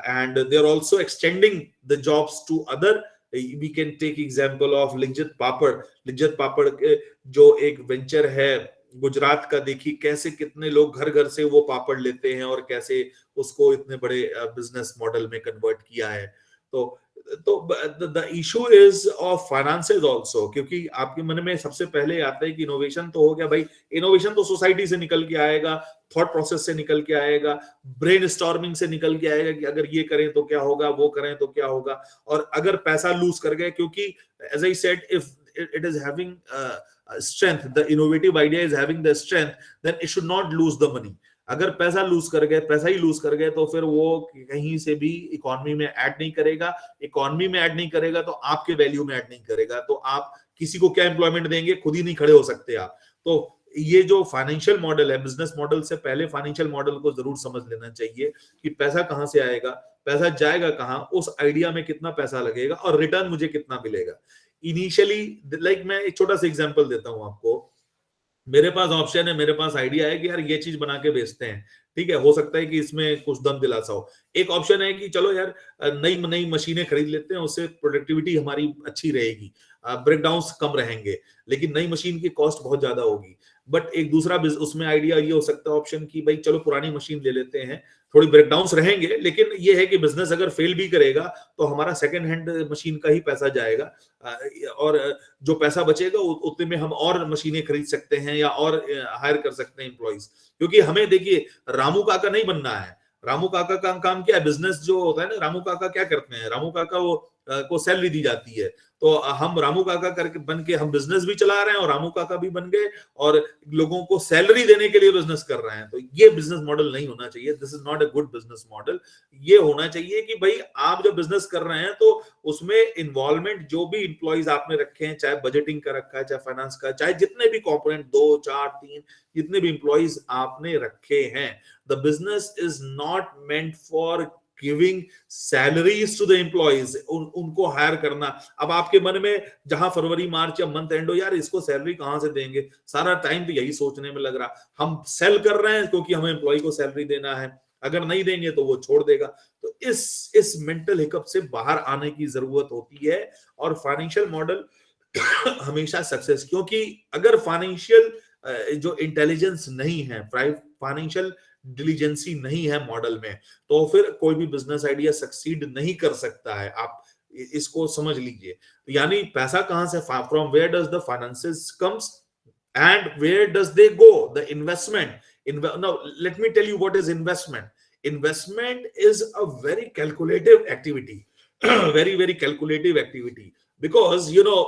and they are also extending the jobs to other. We can take example of Lijjat Papad जो एक venture है गुजरात का, देखिए कैसे कितने लोग घर घर से वो पापड़ लेते हैं और कैसे उसको इतने बड़े बिजनेस मॉडल में कन्वर्ट किया है। तो the issue is of finances also, क्योंकि आपके मन में सबसे पहले आता है कि इनोवेशन तो हो गया भाई, इनोवेशन तो सोसाइटी से निकल के आएगा, थॉट प्रोसेस से निकल के आएगा, ब्रेन स्टॉर्मिंग से निकल के आएगा कि अगर ये करें तो क्या होगा, वो करें तो क्या होगा। और अगर पैसा लूज कर गए, क्योंकि as I said, if it is having strength, the innovative idea is having the strength, then it should not lose the money. अगर पैसा ही लूज कर गए तो फिर वो कहीं से भी इकोनॉमी में ऐड नहीं करेगा, इकोनॉमी में ऐड नहीं करेगा तो आपके वैल्यू में ऐड नहीं करेगा, तो आप किसी को क्या एम्प्लॉयमेंट देंगे, खुद ही नहीं खड़े हो सकते आप। तो ये जो फाइनेंशियल मॉडल है, बिजनेस मॉडल से पहले फाइनेंशियल मॉडल को जरूर समझ लेना चाहिए कि पैसा कहां से आएगा, पैसा जाएगा कहां, उस आइडिया में कितना पैसा लगेगा और रिटर्न मुझे कितना मिलेगा। इनिशियली लाइक मैं एक छोटा सा एग्जांपल देता हूं आपको। मेरे पास ऑप्शन है, मेरे पास आइडिया है कि यार ये चीज बना के बेचते हैं, ठीक है, हो सकता है कि इसमें कुछ दम दिलासा हो। एक ऑप्शन है कि चलो यार नई नई मशीनें खरीद लेते हैं, उससे प्रोडक्टिविटी हमारी अच्छी रहेगी, ब्रेकडाउन्स कम रहेंगे, लेकिन नई मशीन की कॉस्ट बहुत ज्यादा होगी। बट एक दूसरा उसमें आइडिया ये हो सकता है ऑप्शन की भाई चलो पुरानी मशीन ले लेते हैं, थोड़ी ब्रेकडाउन्स रहेंगे, लेकिन ये है कि बिजनेस अगर फेल भी करेगा तो हमारा सेकंड हैंड मशीन का ही पैसा जाएगा, और जो पैसा बचेगा उतने में हम और मशीनें खरीद सकते हैं या और हायर कर सकते हैं एम्प्लॉइज। क्योंकि हमें देखिए रामू काका नहीं बनना है। रामू काका का काम क्या है, बिजनेस जो होता है ना, रामू काका क्या करते हैं, रामू काका वो को सैलरी दी जाती है, तो हम रामू काका करके बन के हम बिजनेस भी चला रहे हैं और रामू काका भी बन गए और लोगों को सैलरी देने के लिए बिजनेस कर रहे हैं। तो ये बिजनेस मॉडल नहीं होना चाहिए, this is not a good business model. ये होना चाहिए कि भाई आप जब बिजनेस कर रहे हैं तो उसमें इन्वॉल्वमेंट जो भी इंप्लॉइज आपने रखे हैं, चाहे बजटिंग का रखा है, चाहे फाइनेंस का, चाहे जितने भी कंपोनेंट 2 4 3 जितने भी इंप्लॉइज आपने रखे हैं, the business is not meant for giving salaries to the employees, उनको हायर करना। अब आपके मन में जहां फरवरी मार्च या मंथ एंड हो, यार इसको सैलरी कहां से देंगे, सारा टाइम तो यही सोचने में लग रहा, हम सेल कर रहे हैं क्योंकि हमें एम्प्लॉय को सैलरी देना है, अगर नहीं देंगे तो वो छोड़ देगा। तो इस मेंटल हिकअप से बाहर आने की जरूरत होती है। और फाइनेंशियल मॉडल हमेशा सक्सेस, क्योंकि अगर फाइनेंशियल जो इंटेलिजेंस नहीं है, फाइनेंशियल डिलीजेंसी नहीं है मॉडल में, तो फिर कोई भी बिजनेस आइडिया सक्सीड नहीं कर सकता है। आप इसको समझ लीजिए। यानी पैसा कहां से, from where does the finances comes and where does they go, the investment. Now let me tell you what is investment. Investment is a very calculative activity, very calculative activity, because you know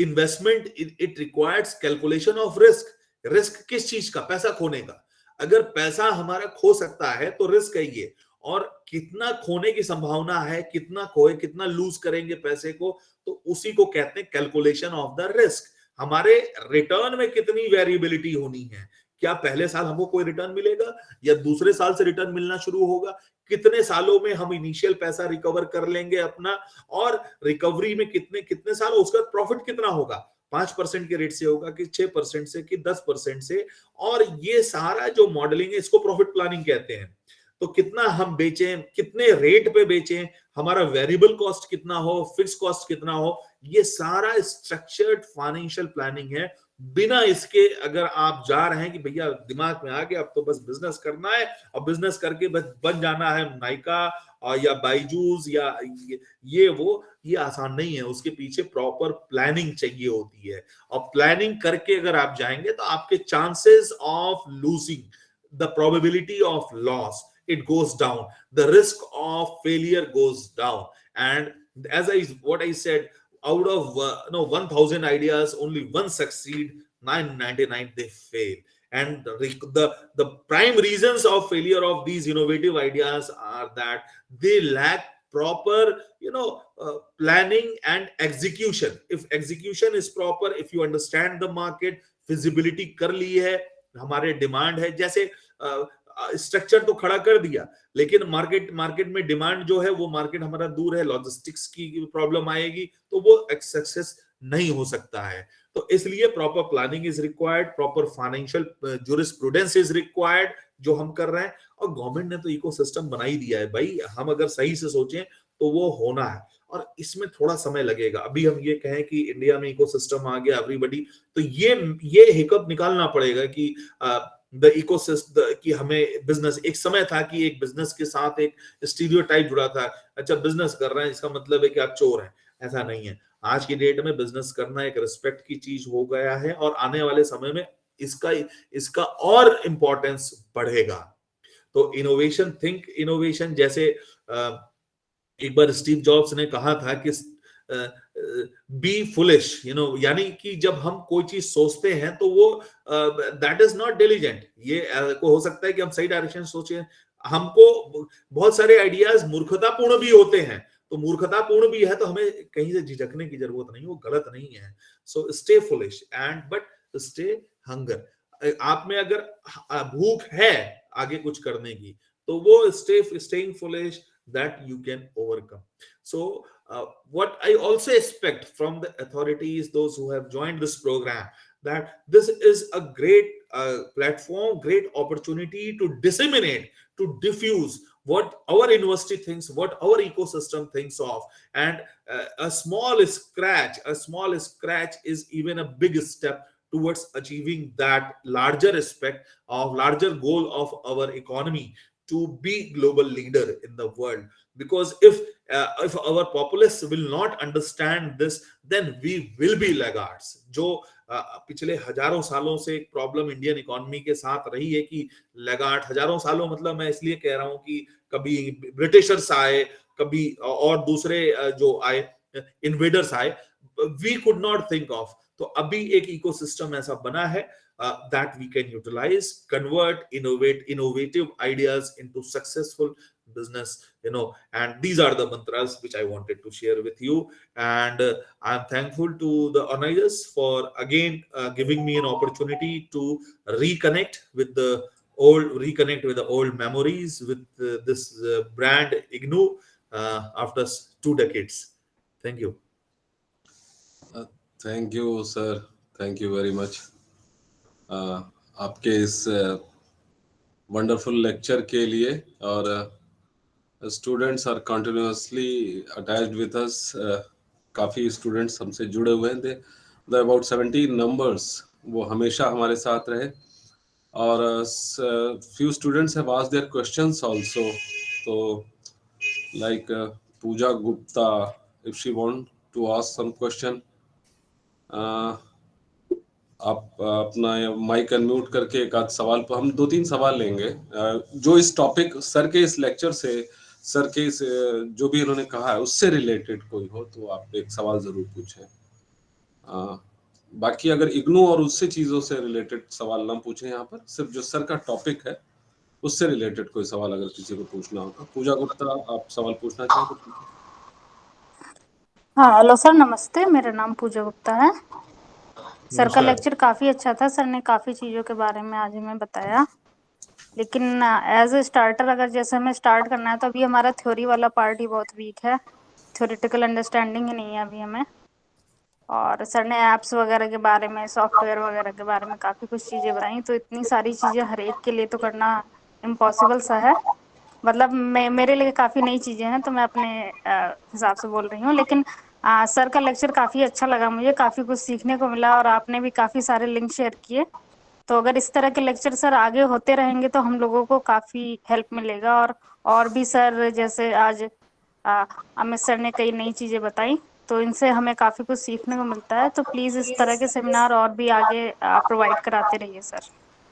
investment it requires calculation of risk. Risk किस चीज का, पैसा खोने का। अगर पैसा हमारा खो सकता है तो रिस्क है ये, और कितना खोने की संभावना है, कितना खोए, कितना लूज करेंगे पैसे को, तो उसी को कहते हैं कैलकुलेशन ऑफ द रिस्क। हमारे रिटर्न में कितनी वेरिएबिलिटी होनी है, क्या पहले साल हमको कोई रिटर्न मिलेगा या दूसरे साल से रिटर्न मिलना शुरू होगा, कितने सालों में हम इनिशियल पैसा रिकवर कर लेंगे अपना, और रिकवरी में कितने साल, उसका प्रॉफिट कितना होगा, 5% के रेट से होगा कि 6% से कि 10% से। और ये सारा जो मॉडलिंग है इसको प्रॉफिट प्लानिंग कहते हैं। तो कितना हम बेचें, कितने रेट पे बेचें, हमारा वेरिएबल कॉस्ट कितना हो, फिक्स कॉस्ट कितना हो, ये सारा स्ट्रक्चर्ड फाइनेंशियल प्लानिंग है। बिना इसके अगर आप जा रहे हैं कि भैया दिमाग में आ गया अब तो बस बिजनेस करना है और बिजनेस करके बस बन जाना है नाइका या बाइजूस या ये आसान नहीं है। उसके पीछे प्रॉपर प्लानिंग चाहिए होती है, और प्लानिंग करके अगर आप जाएंगे तो आपके chances of losing, the probability of loss, it goes down, the risk of failure goes down. And as what I said, out of 1000 ideas only one succeed, 999 they fail. And the prime reasons of failure of these innovative ideas are that they lack proper planning and execution. If execution is proper, if you understand the market, feasibility कर ली है, हमारे demand है, जैसे structure तो खड़ा कर दिया, लेकिन मार्केट में डिमांड जो है वो मार्केट हमारा दूर है, लॉजिस्टिक्स की प्रॉब्लम आएगी, तो वो सक्सेस नहीं हो सकता है। तो इसलिए proper planning is required, proper financial jurisprudence is required, जो हम कर रहे हैं। और गवर्नमेंट ने तो इकोसिस्टम बना ही दिया है भाई, हम अगर सही से सोचें तो वो होना है, और इसमें थोड़ा समय लगेगा। अभी हम ये कहें कि इंडिया में इकोसिस्टम आ गया एवरीबॉडी, तो ये हिकअप निकालना पड़ेगा कि द इकोसिस्टम, कि हमें बिजनेस, एक समय था कि एक बिजनेस के साथ एक स्टीरियोटाइप जुड़ा था, अच्छा बिजनेस कर रहे हैं इसका मतलब है कि आप चोर हैं। ऐसा नहीं है, आज की डेट में बिजनेस करना एक रिस्पेक्ट की चीज हो गया है, और आने वाले समय में इसका और इंपॉर्टेंस बढ़ेगा। तो इनोवेशन, थिंक इनोवेशन, जैसे एक बार स्टीव जॉब्स ने कहा था कि बी फुलिश, यानी कि जब हम कोई चीज सोचते हैं तो वो दैट इज नॉट डिलीजेंट। ये को हो सकता है कि हम सही डायरेक्शन सोचे, हमको बहुत सारे आइडियाज मूर्खतापूर्ण भी होते हैं, तो मूर्खतापूर्ण भी है तो हमें कहीं से झिझकने की जरूरत नहीं, वो गलत नहीं है। So stay foolish and but stay hunger. आप में अगर भूख है आगे कुछ करने की, तो वो staying foolish that you can overcome. So what I also expect from the authorities, those who have joined this program, that this is a great platform, great opportunity to disseminate, to diffuse what our university thinks, what our ecosystem thinks of, and a small scratch is even a big step towards achieving that larger aspect of larger goal of our economy, to be global leader in the world. Because if our populace will not understand this, then we will be laggards. जो पिछले हजारों सालों से एक problem Indian economy के साथ रही है कि लैगार्ड, हजारों सालों मतलब मैं इसलिए कह रहा हूं कि कभी ब्रिटिशर्स आए, कभी और दूसरे जो आए इन्वेडर्स आए, we could not think of. तो अभी एक इकोसिस्टम ऐसा बना है that we can utilize, convert, innovative ideas into successful business, and these are the mantras which I wanted to share with you. And I'm thankful to the organizers for again giving me an opportunity to reconnect with the old memories with this brand IGNOU after 2 decades. Thank you. Thank you, sir. Thank you very much. आपके इस wonderful lecture के लिए, और students are continuously attached with us. काफ़ी students हमसे जुड़े हुए हैं, दे अबाउट 70 नंबर्स, वो हमेशा हमारे साथ रहे। और few students have asked their questions also, तो like Pooja Gupta, if she want to ask some question, आप अपना माइक अनम्यूट करके एक आध सवाल पर हम 2-3 सवाल लेंगे जो इस टॉपिक सर के इस लेक्चर से, सर के इस जो भी इन्होंने कहा है उससे रिलेटेड कोई हो तो आप एक सवाल जरूर पूछें। बाकी अगर इग्नू और उससे चीजों से रिलेटेड सवाल ना पूछें, यहाँ पर सिर्फ जो सर का टॉपिक है उससे रिलेटेड कोई सवाल अगर किसी को पूछना होगा। पूजा गुप्ता, आप सवाल पूछना चाहें तो पूछें। हाँ, हेलो सर, नमस्ते। मेरा नाम पूजा गुप्ता है। सर का लेक्चर काफ़ी अच्छा था। सर ने काफ़ी चीज़ों के बारे में आज हमें बताया, लेकिन एज ए स्टार्टर अगर जैसे हमें स्टार्ट करना है तो अभी हमारा थ्योरी वाला पार्ट ही बहुत वीक है, थ्योरेटिकल अंडरस्टैंडिंग ही नहीं है अभी हमें। और सर ने ऐप्स वगैरह के बारे में, सॉफ्टवेयर वगैरह के बारे में काफ़ी कुछ चीज़ें बताई, तो इतनी सारी चीज़ें हर एक के लिए तो करना इम्पॉसिबल सा है। मतलब मेरे लिए काफ़ी नई चीज़ें हैं, तो मैं अपने हिसाब से बोल रही हूँ। लेकिन सर का लेक्चर काफ़ी अच्छा लगा मुझे, काफ़ी कुछ सीखने को मिला, और आपने भी काफ़ी सारे लिंक शेयर किए। तो अगर इस तरह के लेक्चर सर आगे होते रहेंगे तो हम लोगों को काफ़ी हेल्प मिलेगा। और भी सर, जैसे आज अमित सर ने कई नई चीज़ें बताई, तो इनसे हमें काफ़ी कुछ सीखने को मिलता है। तो प्लीज़ इस तरह के सेमिनार और भी आगे प्रोवाइड कराते रहिए सर।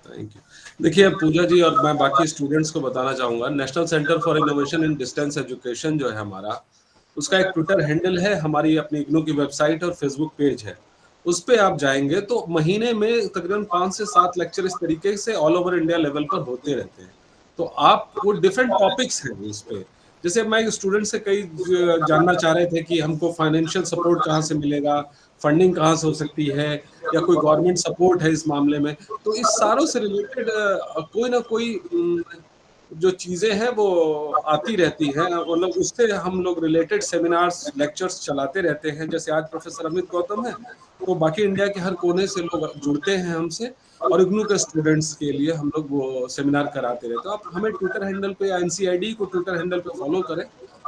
Thank you. देखिए पूजा जी, और मैं बाकी स्टूडेंट्स को बताना चाहूँगा, national centre for innovation in distance education जो है हमारा, उसका एक ट्विटर हैंडल है, हमारी अपनी इग्नू की वेबसाइट और फेसबुक पेज है। उस पे आप जाएंगे तो महीने में तकरीबन 5 से 7 लेक्चर इस तरीके से ऑल ओवर इंडिया लेवल पर होते रहते हैं। तो आप वो डिफरेंट टॉपिक्स हैं उस पे। जैसे मैं स्टूडेंट से कई जानना चाह रहे थे कि हमको फाइनेंशियल सपोर्ट कहाँ से मिलेगा, फंडिंग कहाँ से हो सकती है, या कोई गवर्नमेंट सपोर्ट है इस मामले में। तो इस सारों से रिलेटेड कोई ना कोई जो चीजें हैं वो आती रहती हैं, मतलब उससे हम लोग रिलेटेड सेमिनार्स, लेक्चर्स चलाते रहते हैं। जैसे आज प्रोफेसर अमित गौतम है, तो बाकी इंडिया के हर कोने से लोग जुड़ते हैं हमसे, और इग्नू के स्टूडेंट्स के लिए हम लोग वो सेमिनार कराते रहते हैं। आप हमें ट्विटर हैंडल पे या एनसीआईडी को ट्विटर हैंडल पे फॉलो करें,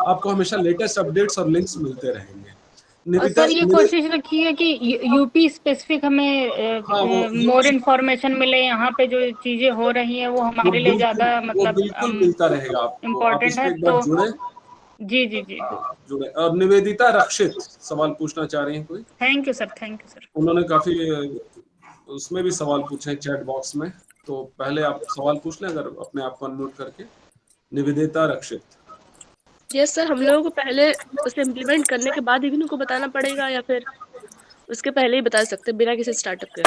आपको हमेशा लेटेस्ट अपडेट्स और लिंक्स मिलते रहेंगे। सर ये कोशिश रखिए कि यूपी स्पेसिफिक हमें मोर इन्फॉर्मेशन मिले, यहाँ पे जो चीजें हो रही हैं वो हमारे लिए ज्यादा मतलब बिल्कुल मिलता रहेगा आपको, इम्पोर्टेंट है। तो जुड़े जी जी जी जुड़े। और निवेदिता रक्षित सवाल पूछना चाह रही हैं कोई? Thank you sir, thank you sir. उन्होंने काफी उसमें भी सवाल पूछे हैं चैट बॉक्स में, तो पहले आप सवाल पूछ लें अगर अपने आप को अनम्यूट करके। निवेदिता रक्षित। यस सर, हम लोगों को पहले उसे इम्प्लीमेंट करने के बाद ही उनको बताना पड़ेगा या फिर उसके पहले ही बता सकते हैं बिना किसी स्टार्टअप के?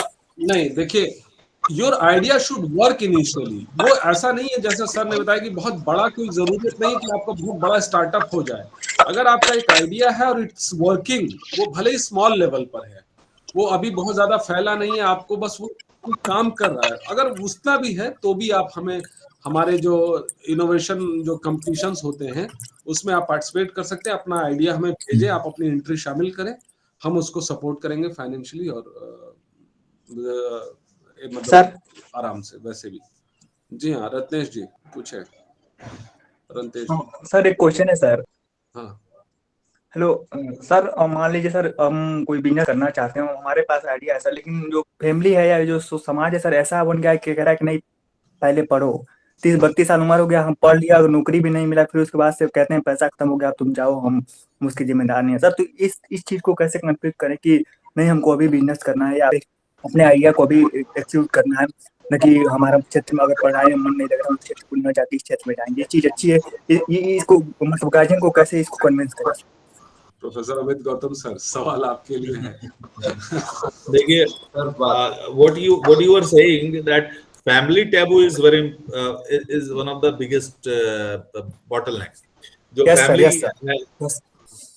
नहीं, देखिए, your idea should work initially. वो ऐसा नहीं है, जैसा सर ने बताया कि बहुत बड़ा, कोई जरूरत नहीं कि आपका बहुत बड़ा स्टार्टअप हो जाए। अगर आपका एक आइडिया है और इट्स वर्किंग, वो भले ही स्मॉल लेवल पर है, वो अभी बहुत ज्यादा फैला नहीं है, आपको बस वो कोई काम कर रहा है, अगर उतना भी है तो भी आप हमें, हमारे जो इनोवेशन जो कंपटीशंस होते हैं उसमें आप पार्टिसिपेट कर सकते हैं। अपना आइडिया हमें भेजें, आप अपनी एंट्री शामिल करें, हम उसको सपोर्ट करेंगे फाइनेंशियली और मतलब सर आराम से। वैसे भी जी हाँ, रत्नेश जी पूछे, रंतेश जी। सर एक क्वेश्चन है सर। हाँ हेलो सर, मान लीजिए सर हम कोई बिजनेस करना चाहते हैं, हमारे पास आइडिया है सर, लेकिन जो फैमिली है या जो समाज है सर ऐसा बन गया है कि कह रहा है कि नहीं पहले पढ़ो, 30-32 साल उम्र हो गया, हम पढ़ लिया, अगर नौकरी भी नहीं मिला फिर उसके बाद से कहते हैं पैसा खत्म हो गया तुम जाओ, हम उसकी जिम्मेदार नहीं है सर। तो इस चीज को कैसे कन्फ्लिक्ट करें कि नहीं हमको अभी बिजनेस करना है या अपने आइडिया को अभी एक्सिक्यूट करना है, न कि हमारा क्षेत्र में अगर पढ़ाई में मन नहीं लग रहा उस क्षेत्र को न जाके इस क्षेत्र में जाएंगे, ये चीज अच्छी है। इसको मतलब गार्जियन को कैसे इसको कन्विंस करें? प्रोफेसर अमित गौतम सर, सवाल आपके लिए है। देखिए, what you are saying that family taboo is very is one of the biggest bottleneck. जो Yes, sir, family yes, sir. Yes.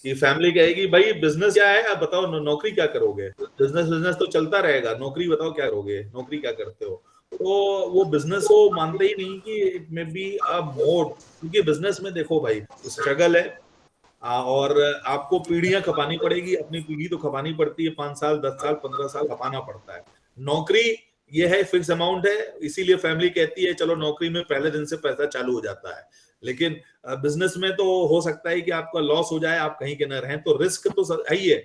कि फैमिली कहेगी भाई बिजनेस क्या है, आप बताओ, नौकरी क्या करोगे, बिजनेस तो चलता रहेगा, नौकरी बताओ क्या करोगे, नौकरी क्या करते हो। तो वो बिजनेस को मानते ही नहीं कि it may be a mode, क्योंकि बिजनेस में देखो भाई स्ट्रगल है और आपको पीढ़ियां खपानी पड़ेगी, अपनी पीढ़ी तो खपानी पड़ती है, 5 साल 10 साल 15 साल खपाना पड़ता है। नौकरी ये है फिक्स अमाउंट है, इसीलिए फैमिली कहती है चलो नौकरी में पहले दिन से पैसा चालू हो जाता है। लेकिन बिजनेस में तो हो सकता है कि आपका लॉस हो जाए, आप कहीं के न रहें, तो रिस्क तो है ही है।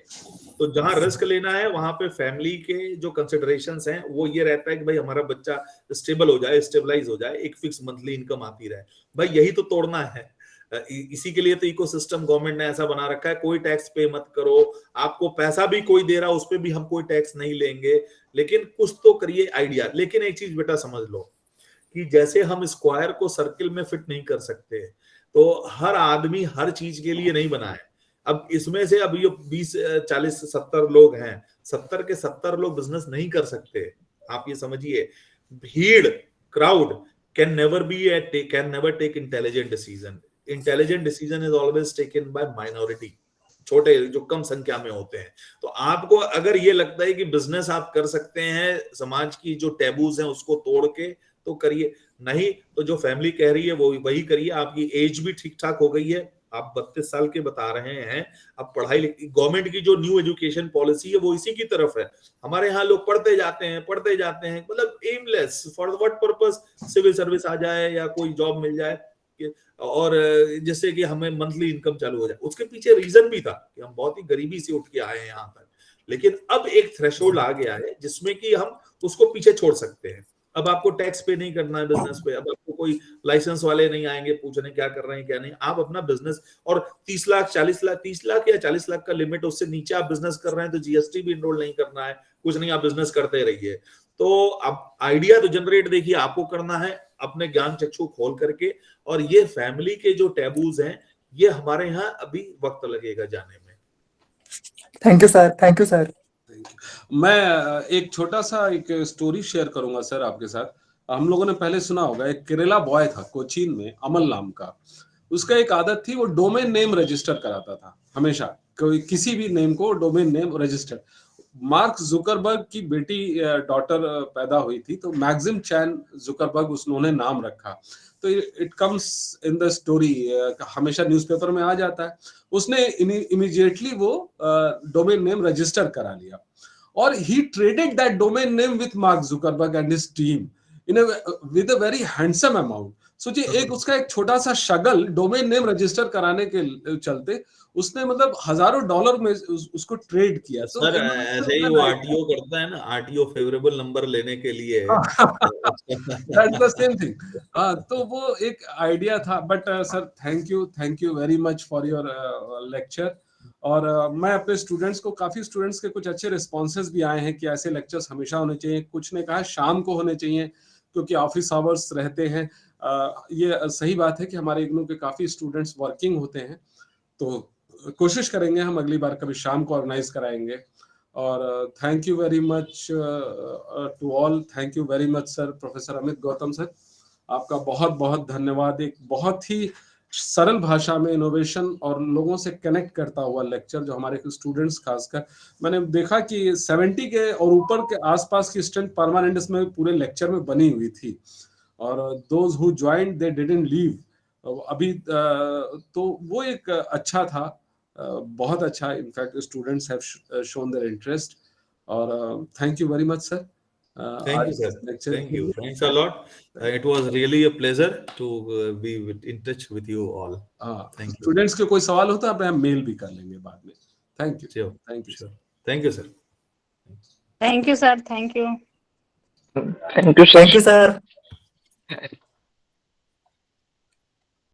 तो जहां रिस्क लेना है वहां पे फैमिली के जो कंसिडरेशंस हैं वो ये रहता है कि भाई हमारा बच्चा स्टेबल हो जाए, स्टेबलाइज हो जाए, एक फिक्स मंथली इनकम आती रहे। भाई यही तो तोड़ना है। इसी के लिए तो इकोसिस्टम गवर्नमेंट ने ऐसा बना रखा है, कोई टैक्स पे मत करो, आपको पैसा भी कोई दे रहा उस पर भी हम कोई टैक्स नहीं लेंगे, लेकिन कुछ तो करिए आइडिया। लेकिन एक चीज बेटा समझ लो कि जैसे हम स्क्वायर को सर्किल में फिट नहीं कर सकते, तो हर आदमी हर चीज के लिए नहीं बना है। अब इसमें से अब ये 20 40 70 लोग हैं, 70 के 70 लोग बिजनेस नहीं कर सकते। आप ये समझिए, भीड़ crowd can never take intelligent decision. Intelligent decision is always taken by minority, छोटे जो कम संख्या में होते हैं। तो आपको अगर ये लगता है कि बिजनेस आप कर सकते हैं समाज की जो टैबूज हैं उसको तोड़ के, तो करिए, नहीं तो जो फैमिली कह रही है वो वही करिए। आपकी एज भी ठीक ठाक हो गई है, आप 32 साल के बता रहे हैं, अब पढ़ाई गवर्नमेंट की जो न्यू एजुकेशन पॉलिसी है वो इसी की तरफ है। हमारे यहाँ लोग पढ़ते जाते हैं, मतलब aimless, for what purpose, civil service आ जाए या कोई जॉब मिल जाए और जिससे कि हमें मंथली इनकम चालू हो जाए। उसके पीछे रीजन भी था कि हम बहुत ही गरीबी से उठ के आए हैं यहाँ तक, लेकिन अब एक थ्रेशोल्ड आ गया है जिसमें कि हम उसको पीछे छोड़ सकते हैं। अब आपको टैक्स पे नहीं करना है बिजनेस पे, अब आपको कोई लाइसेंस वाले नहीं आएंगे पूछने क्या कर रहे हैं क्या नहीं, आप अपना बिजनेस, और 30 लाख 40 लाख 30 लाख या 40 लाख का लिमिट, उससे नीचे आप बिजनेस कर रहे हैं तो जीएसटी भी इनरोल नहीं करना है, कुछ नहीं, आप बिजनेस करते रहिए। तो अब आइडिया तो जनरेट देखिए आपको करना है अपने ज्ञान चक्षु खोल करके, और ये फैमिली के जो टैबूज हैं ये हमारे यहाँ अभी वक्त लगेगा जाने में। Thank you sir, thank you sir. मैं एक छोटा सा एक स्टोरी शेयर करूंगा सर आपके साथ। हम लोगों ने पहले सुना होगा, एक केरला बॉय था कोचीन में, अमल नाम का। उसका एक आदत थी, वो डोमेन नेम रजिस्टर कराता था हमेशा, कोई किसी भी नेम को domain name register. Mark Zuckerberg की बेटी डॉटर पैदा हुई थी, तो मैक्सिम चैन जुकरबर्ग उन्होंने नाम रखा। तो it comes in the story, हमेशा न्यूज़पेपर में आ जाता है। उसने इमीडिएटली वो डोमेन नेम रजिस्टर करा लिया, और he traded that domain name with Mark Zuckerberg and his team with a very handsome amount. सोचिए, एक उसका एक छोटा सा शगल डोमेन नेम रजिस्टर कराने के चलते उसने मतलब हजारों डॉलर में उसको ट्रेड किया। तो सर ऐसे ही वो आरटीओ करता है ना, आरटीओ फेवरेबल नंबर लेने के लिए। That's the same thing. तो वो एक आइडिया था। But sir thank you very much for your lecture. और मैं अपने स्टूडेंट्स को, काफी स्टूडेंट्स के कुछ अच्छे रिस्पॉन्सेज भी आए हैं कि ऐसे लेक्चर्स हमेशा होने चाहिए। कुछ ने कहा शाम को होने चाहिए क्योंकि ऑफिस आवर्स रहते हैं। ये सही बात है कि हमारे इग्नू के काफी स्टूडेंट्स वर्किंग होते हैं, तो कोशिश करेंगे हम अगली बार कभी शाम को ऑर्गेनाइज कराएंगे। और thank you very much to all, thank you very much sir, professor Amit Gautam sir, आपका बहुत बहुत धन्यवाद। एक बहुत ही सरल भाषा में इनोवेशन और लोगों से कनेक्ट करता हुआ लेक्चर, जो हमारे स्टूडेंट्स खासकर, मैंने देखा कि 70 के और ऊपर के आसपास की स्ट्रेंथ परमानेंट इसमें पूरे लेक्चर में बनी हुई थी, और those who joined they didn't leave अभी, तो वो एक अच्छा था, बहुत अच्छा। In fact students have shown their interest, और thank you very much sir. Thank you, sir. Thank you. Thanks a lot. It was really a pleasure to be in touch with you all. Thank you. Students के कोई सवाल होता है हम mail भी कर लेंगे बाद में। Thank you. Sure. Thank you. Sure. Thank you, sir. Thank you sir, thank you. Thank you sir.